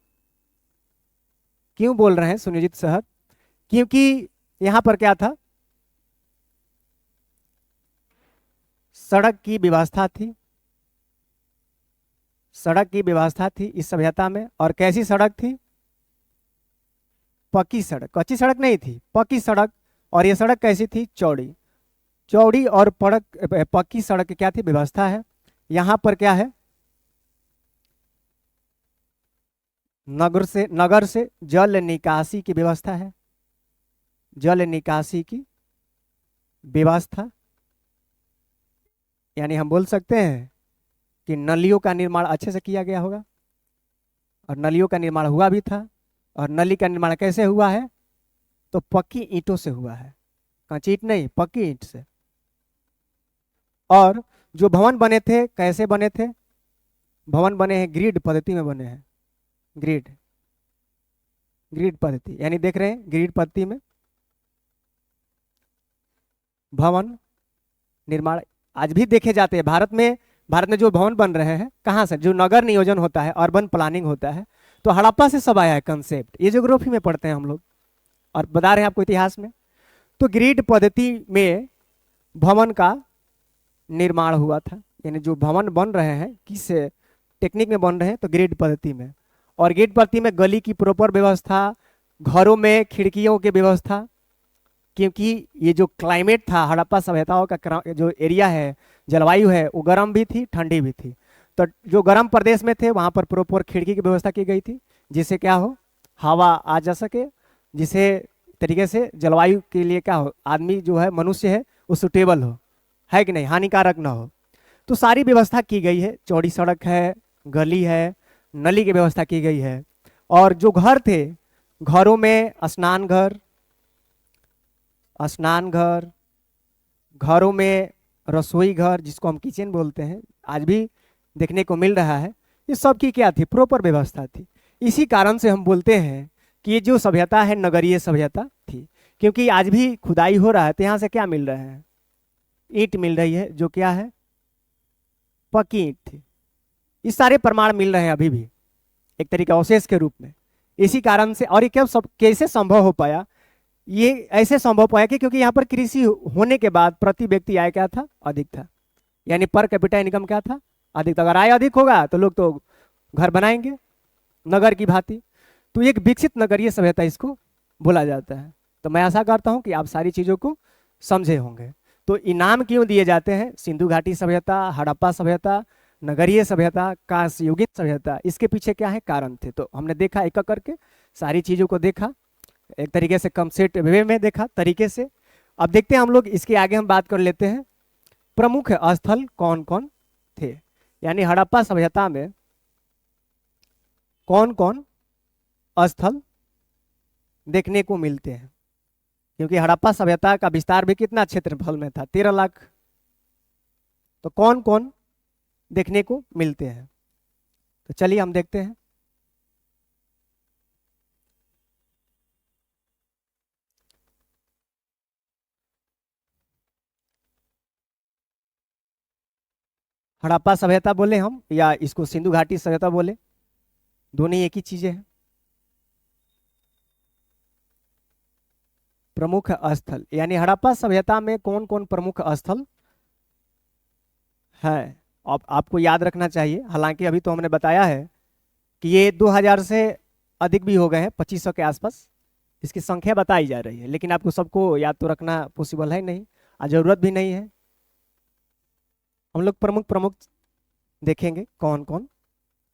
क्यों बोल रहे हैं सुनियोजित शहर? क्योंकि यहां पर क्या था, सड़क की व्यवस्था थी, सड़क की व्यवस्था थी इस सभ्यता में। और कैसी सड़क थी? पक्की सड़क, कच्ची सड़क नहीं थी, पक्की सड़क। और ये सड़क कैसी थी? चौड़ी। चौड़ी और पक्की सड़क की क्या थी? व्यवस्था है। यहां पर क्या है, नगर से जल निकासी की व्यवस्था है, जल निकासी की व्यवस्था। यानी हम बोल सकते हैं कि नलियों का निर्माण अच्छे से किया गया होगा, और नलियों का निर्माण हुआ भी था। और नली का निर्माण कैसे हुआ है? तो पक्की ईंटों से हुआ है, कच्ची ईंट नहीं, पक्की ईंट से। और जो भवन बने थे कैसे बने थे? भवन बने हैं ग्रिड पद्धति में बने हैं, ग्रिड, ग्रिड पद्धति। यानी देख रहे हैं ग्रिड पद्धति में भवन निर्माण आज भी देखे जाते हैं भारत में। भारत में जो भवन बन रहे हैं कहाँ से? जो नगर नियोजन होता है, अर्बन प्लानिंग होता है, तो हड़प्पा से सब आया है कंसेप्ट। ये ज्योग्राफी में पढ़ते हैं हम लोग और बता रहे हैं आपको इतिहास में। तो ग्रिड पद्धति में भवन का निर्माण हुआ था। यानी जो भवन बन रहे हैं किस टेक्निक में बन रहे हैं? तो ग्रिड पद्धति में। और ग्रिड पद्धति में गली की प्रॉपर व्यवस्था, घरों में खिड़कियों की व्यवस्था। क्योंकि ये जो क्लाइमेट था हड़प्पा सभ्यताओं का, जो एरिया है, जलवायु है, वो गर्म भी थी ठंडी भी थी। तो जो गर्म प्रदेश में थे वहां पर प्रॉपर खिड़की की व्यवस्था की गई थी, जिससे क्या हो, हवा आ जा सके, जिसे तरीके से जलवायु के लिए क्या हो, आदमी जो है, मनुष्य है, वो सुटेबल हो, है कि नहीं, हानिकारक ना हो। तो सारी व्यवस्था की गई है, चौड़ी सड़क है, गली है, नली की व्यवस्था की गई है। और जो घर थे, घरों में स्नान घर, घरों में रसोई घर जिसको हम किचन बोलते हैं, आज भी देखने को मिल रहा है। ये सब की क्या थी? प्रॉपर व्यवस्था थी। इसी कारण से हम बोलते हैं कि ये जो सभ्यता है नगरीय सभ्यता थी। क्योंकि आज भी खुदाई हो रहा है तो यहाँ से क्या मिल रहे हैं? ईंट मिल रही है, जो क्या है? पक्की ईंट थी। ये सारे प्रमाण मिल रहे हैं अभी भी एक तरीके अवशेष के रूप में। इसी कारण से, और ये क्या सब कैसे संभव हो पाया? ये ऐसे संभव पाया कि क्योंकि यहाँ पर कृषि होने के बाद प्रति व्यक्ति आय क्या था? अधिक था। यानी पर कैपिटा इनकम क्या था? अधिक था। अगर आय अधिक होगा तो लोग तो घर बनाएंगे नगर की भांति। तो एक विकसित नगरीय सभ्यता इसको बोला जाता है। तो मैं आशा करता हूँ कि आप सारी चीज़ों को समझे होंगे। तो इनाम क्यों दिए जाते हैं? सिंधु घाटी सभ्यता, हड़प्पा सभ्यता, नगरीय सभ्यता, कांस्ययुगीन सभ्यता, इसके पीछे क्या है कारण थे? तो हमने देखा एक एक करके सारी चीज़ों को देखा, एक तरीके से कंसेप्ट वे में देखा तरीके से। अब देखते हैं हम लोग, इसके आगे हम बात कर लेते हैं प्रमुख स्थल कौन कौन थे। यानी हड़प्पा सभ्यता में कौन कौन स्थल देखने को मिलते हैं। क्योंकि हड़प्पा सभ्यता का विस्तार भी कितना क्षेत्रफल में था? 13 लाख। तो कौन कौन देखने को मिलते हैं? तो चलिए हम देखते हैं। हड़प्पा सभ्यता बोले हम या इसको सिंधु घाटी सभ्यता बोले, दोनों एक ही चीजें हैं। प्रमुख स्थल यानी हड़प्पा सभ्यता में कौन कौन प्रमुख स्थल है, अब आपको याद रखना चाहिए। हालांकि अभी तो हमने बताया है कि ये 2000 से अधिक भी हो गए हैं, 2500 के आसपास इसकी संख्या बताई जा रही है। लेकिन आपको सबको याद तो रखना पॉसिबल है नहीं, और जरूरत भी नहीं है। हम लोग प्रमुख प्रमुख देखेंगे कौन कौन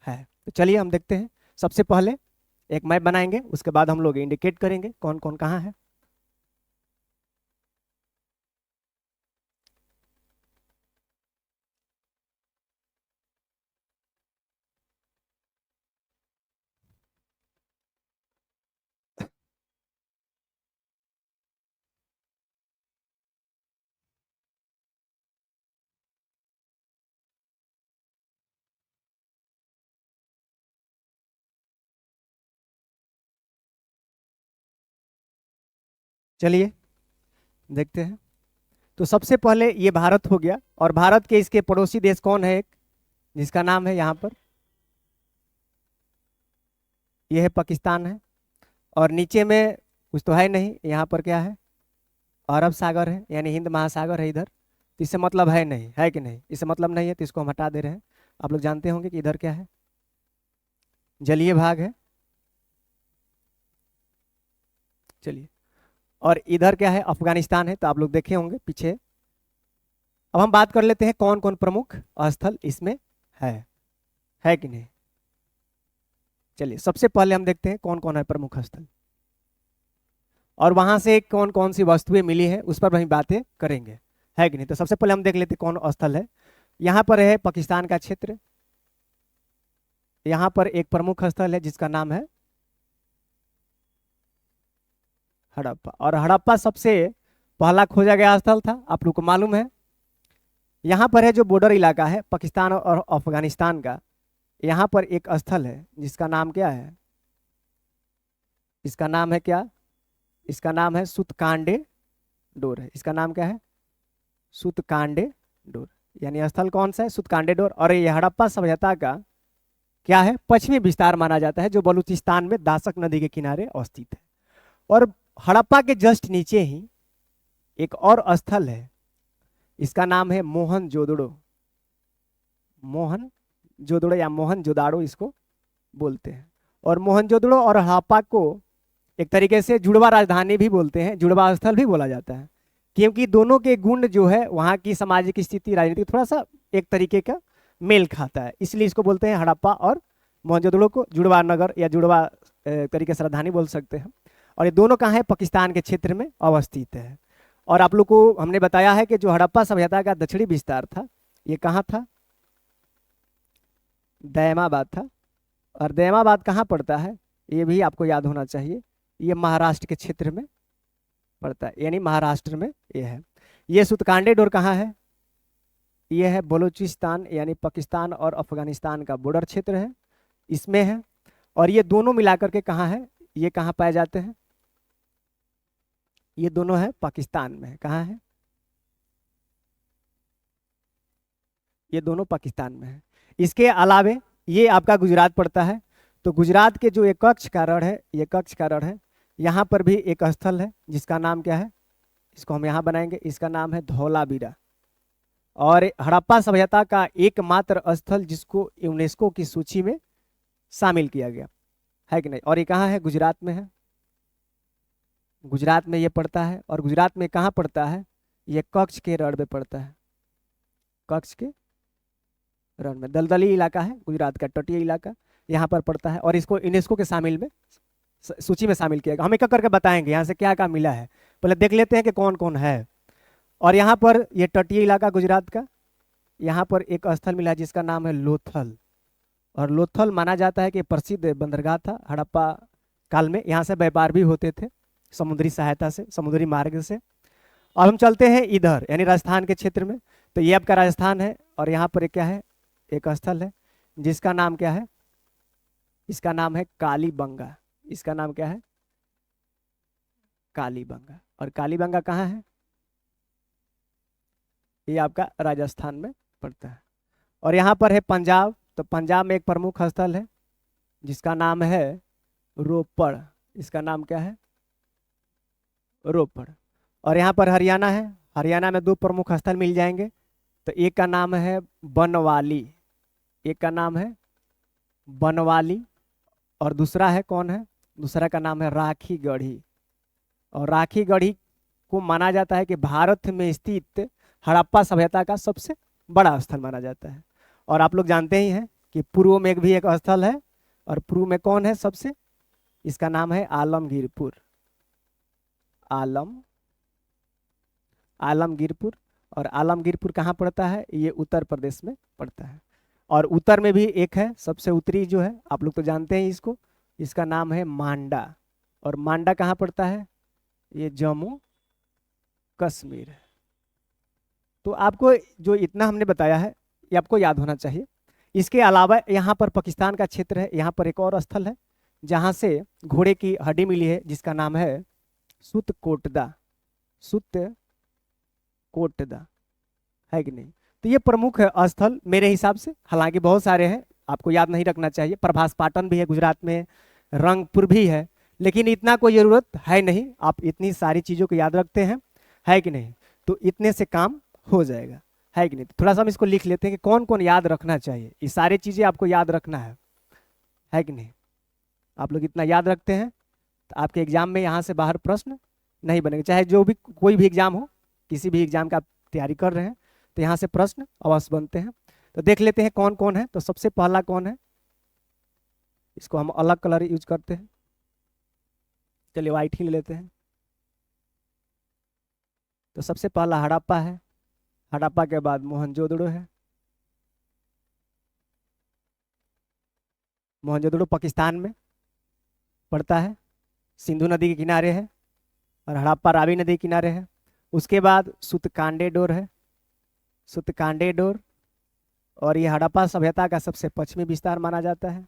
है। तो चलिए हम देखते हैं। सबसे पहले एक मैप बनाएंगे, उसके बाद हम लोग इंडिकेट करेंगे कौन कौन कहाँ है। चलिए देखते हैं। तो सबसे पहले ये भारत हो गया, और भारत के इसके पड़ोसी देश कौन है, एक जिसका नाम है यहाँ पर, ये है पाकिस्तान है। और नीचे में कुछ तो है नहीं, यहाँ पर क्या है, अरब सागर है, यानी हिंद महासागर है इधर। तो इससे मतलब है नहीं, है कि नहीं, इससे मतलब नहीं है, तो इसको हम हटा दे रहे हैं। आप लोग जानते होंगे कि इधर क्या है, जलीय भाग है। चलिए, और इधर क्या है, अफगानिस्तान है। तो आप लोग देखे होंगे पीछे। अब हम बात कर लेते हैं कौन कौन प्रमुख स्थल इसमें है कि नहीं। चलिए, सबसे पहले हम देखते हैं कौन कौन है प्रमुख स्थल, और वहां से कौन कौन सी वस्तुएं मिली है उस पर हम बातें करेंगे, है कि नहीं। तो सबसे पहले हम देख लेते हैं कौन स्थल है। यहाँ पर है पाकिस्तान का क्षेत्र। यहाँ पर एक प्रमुख स्थल है जिसका नाम है हड़प्पा, और हड़प्पा सबसे पहला खोजा गया स्थल था, आप लोग को मालूम है। यहाँ पर है जो बॉर्डर इलाका है पाकिस्तान और अफगानिस्तान का, यहाँ पर एक स्थल है जिसका नाम क्या है, इसका नाम है क्या, इसका नाम है सुतकांडे डोर है। इसका नाम क्या है, सुतकांडे डोर, यानी स्थल कौन सा है, सुतकांडे डोर। और ये हड़प्पा सभ्यता का क्या है, पश्चिमी विस्तार माना जाता है, जो बलूचिस्तान में दासक नदी के किनारे अवस्थित है। और हड़प्पा के जस्ट नीचे ही एक और स्थल है, इसका नाम है मोहनजोदड़ो। मोहनजोदड़ो या मोहनजोदाड़ो इसको बोलते हैं। और मोहनजोदड़ो और हड़प्पा को एक तरीके से जुड़वा राजधानी भी बोलते हैं, जुड़वा स्थल भी बोला जाता है, क्योंकि दोनों के गुण जो है, वहाँ की सामाजिक स्थिति, राजनीति थोड़ा सा एक तरीके का मेल खाता है, इसलिए इसको बोलते हैं हड़प्पा और मोहनजोदड़ो को जुड़वा नगर या जुड़वा तरीके से राजधानी बोल सकते हैं। और ये दोनों कहाँ है, पाकिस्तान के क्षेत्र में अवस्थित है। और आप लोग को हमने बताया है कि जो हड़प्पा सभ्यता का दक्षिणी विस्तार था, ये कहाँ था, दैमाबाद था। और दैमाबाद कहाँ पड़ता है, ये भी आपको याद होना चाहिए, ये महाराष्ट्र के क्षेत्र में पड़ता है, यानी महाराष्ट्र में ये है। ये सुतकांडे डोर कहाँ है, ये है बलूचिस्तान, यानी पाकिस्तान और अफगानिस्तान का बॉर्डर क्षेत्र है, इसमें है। और ये दोनों मिलाकर के कहाँ है, ये कहाँ पाए जाते हैं, ये दोनों है पाकिस्तान में है। कहाँ है, ये दोनों पाकिस्तान में है। इसके अलावे ये आपका गुजरात पड़ता है। तो गुजरात के जो एक कच्छ का रण है, ये कच्छ का रण है, यहाँ पर भी एक स्थल है जिसका नाम क्या है, इसको हम यहाँ बनाएंगे, इसका नाम है धौलावीरा। और हड़प्पा सभ्यता का एकमात्र स्थल जिसको यूनेस्को की सूची में शामिल किया गया, है कि नहीं। और ये कहाँ है, गुजरात में है, गुजरात में ये पड़ता है। और गुजरात में कहाँ पड़ता है, ये कच्छ के रण में पड़ता है, कच्छ के रण में, दलदली इलाका है गुजरात का, तटीय इलाका यहाँ पर पड़ता है। और इसको यूनेस्को के शामिल में, सूची में शामिल किया गया। हम एक करके बताएंगे यहाँ से क्या क्या मिला है, पहले देख लेते हैं कि कौन कौन है। और यहाँ पर ये तटीय इलाका गुजरात का, यहाँ पर एक स्थल मिला है जिसका नाम है लोथल। और लोथल माना जाता है कि प्रसिद्ध बंदरगाह था हड़प्पा काल में, यहाँ से व्यापार भी होते थे समुद्री सहायता से, समुद्री मार्ग से। अब हम चलते हैं इधर, यानी राजस्थान के क्षेत्र में। तो ये आपका राजस्थान है, और यहाँ पर क्या है, एक स्थल है जिसका नाम क्या है, इसका नाम है कालीबंगा। इसका नाम क्या है, कालीबंगा। और कालीबंगा कहाँ है, ये आपका राजस्थान में पड़ता है। और यहाँ पर है पंजाब। तो पंजाब में एक प्रमुख स्थल है जिसका नाम है रोपड़। इसका नाम क्या है, रोपड़। और यहाँ पर हरियाणा है, हरियाणा में दो प्रमुख स्थल मिल जाएंगे। तो एक का नाम है बनवाली, एक का नाम है बनवाली, और दूसरा है कौन है, दूसरा का नाम है राखी गढ़ी। और राखी गढ़ी को माना जाता है कि भारत में स्थित हड़प्पा सभ्यता का सबसे बड़ा स्थल माना जाता है। और आप लोग जानते ही हैं कि पूर्व में भी एक स्थल है, और पूर्व में कौन है सबसे, इसका नाम है आलमगीरपुर, आलमगीरपुर। और आलमगीरपुर कहाँ पड़ता है, ये उत्तर प्रदेश में पड़ता है। और उत्तर में भी एक है, सबसे उत्तरी जो है, आप लोग तो जानते हैं इसको, इसका नाम है मांडा। और मांडा कहाँ पड़ता है, ये जम्मू कश्मीर है। तो आपको जो इतना हमने बताया है ये आपको याद होना चाहिए। इसके अलावा यहाँ पर पाकिस्तान का क्षेत्र है, यहाँ पर एक और स्थल है जहाँ से घोड़े की हड्डी मिली है जिसका नाम है सुत कोटदा, सुत कोटदा, है कि नहीं। तो ये प्रमुख स्थल मेरे हिसाब से, हालांकि बहुत सारे हैं, आपको याद नहीं रखना चाहिए। प्रभास पाटन भी है गुजरात में, रंगपुर भी है, लेकिन इतना कोई ज़रूरत है नहीं। आप इतनी सारी चीज़ों को याद रखते हैं, है कि नहीं, तो इतने से काम हो जाएगा, है कि नहीं। तो थोड़ा सा हम इसको लिख लेते हैं कि कौन कौन याद रखना चाहिए। ये सारी चीज़ें आपको याद रखना है कि नहीं। आप लोग इतना याद रखते हैं तो आपके एग्जाम में यहाँ से बाहर प्रश्न नहीं बनेंगे। चाहे जो भी कोई भी एग्जाम हो, किसी भी एग्जाम का आप तैयारी कर रहे हैं तो यहाँ से प्रश्न अवश्य बनते हैं। तो देख लेते हैं कौन कौन है। तो सबसे पहला कौन है, इसको हम अलग कलर यूज करते हैं, चलिए वाइट ही ले लेते हैं। तो सबसे पहला हड़प्पा है, हड़प्पा के बाद मोहनजोदड़ो है। मोहनजोदड़ो पाकिस्तान में पड़ता है, सिंधु नदी के किनारे है, और हड़प्पा रावी नदी के किनारे है। उसके बाद सुतकांडेडोर है, सुतकांडेडोर, और ये हड़प्पा सभ्यता का सबसे पश्चिमी विस्तार माना जाता है।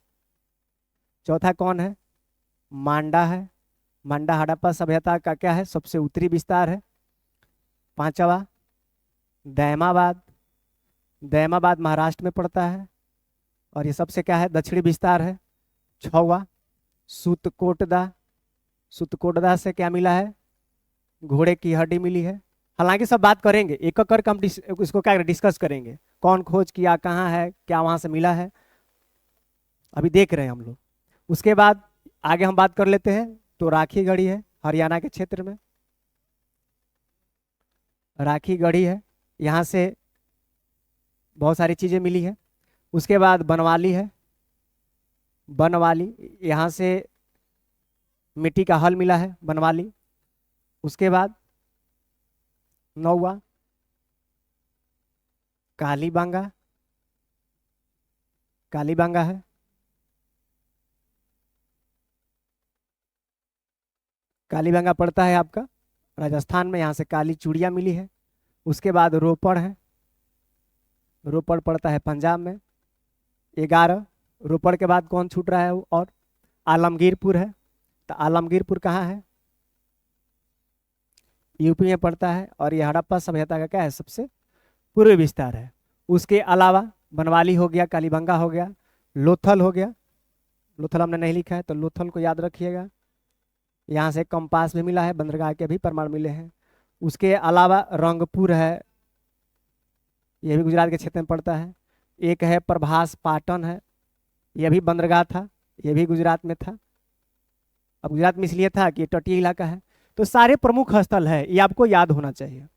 चौथा कौन है, मांडा है, मांडा हड़प्पा सभ्यता का क्या है, सबसे उत्तरी विस्तार है। पांचवा दैमाबाद, दैमाबाद महाराष्ट्र में पड़ता है, और ये सबसे क्या है, दक्षिणी विस्तार है। छवा सुतकोटदा, सुतकोटदा से क्या मिला है, घोड़े की हड्डी मिली है। हालांकि सब बात करेंगे, एक एक करके हम इसको क्या डिस्कस करेंगे, कौन खोज किया, कहाँ है, क्या वहां से मिला है, अभी देख रहे हैं हम लोग। उसके बाद आगे हम बात कर लेते हैं। तो राखी गढ़ी है हरियाणा के क्षेत्र में, राखी गढ़ी है, यहाँ से बहुत सारी चीजें मिली है। उसके बाद बनवाली है, बनवाली, यहाँ से मिट्टी का हल मिला है, बनवाली। उसके बाद नौवा कालीबांगा, कालीबांगा है। कालीबांगा पड़ता है आपका राजस्थान में, यहाँ से काली चूड़ियाँ मिली है। उसके बाद रोपड़ है, रोपड़ पड़ता है पंजाब में। 11 रोपड़ के बाद कौन छूट रहा है, और आलमगीरपुर है। तो आलमगीरपुर कहाँ है, यूपी में पड़ता है, और ये हड़प्पा सभ्यता का क्या है, सबसे पूर्वी विस्तार है। उसके अलावा बनवाली हो गया, कालीबंगा हो गया, लोथल हो गया, लोथल हमने नहीं लिखा है तो लोथल को याद रखिएगा। यहाँ से कंपास भी मिला है, बंदरगाह के भी प्रमाण मिले हैं। उसके अलावा रंगपुर है, यह भी गुजरात के क्षेत्र में पड़ता है। एक है प्रभास पाटन है, यह भी बंदरगाह था, यह भी गुजरात में था। अब गुजरात में इसलिए था कि तटीय इलाका है। तो सारे प्रमुख स्थल है, ये आपको याद होना चाहिए।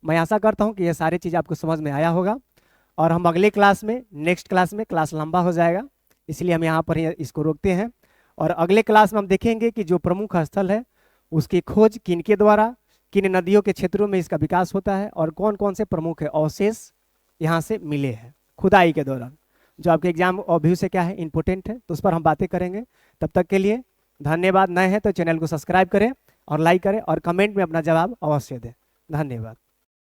मैं आशा करता हूँ कि ये सारी चीज़ आपको समझ में आया होगा। और हम अगले क्लास में, नेक्स्ट क्लास में, क्लास लंबा हो जाएगा इसलिए हम यहाँ पर इसको रोकते हैं। और अगले क्लास में हम देखेंगे कि जो प्रमुख स्थल है उसकी खोज किनके द्वारा, किन नदियों के क्षेत्रों में इसका विकास होता है, और कौन कौन से प्रमुख अवशेष यहाँ से मिले हैं खुदाई के दौरान, जो आपके एग्जाम व्यू से क्या है, इंपॉर्टेंट है। तो उस पर हम बातें करेंगे। तब तक के लिए धन्यवाद। नए हैं तो चैनल को सब्सक्राइब करें और लाइक करें, और कमेंट में अपना जवाब अवश्य दें। धन्यवाद।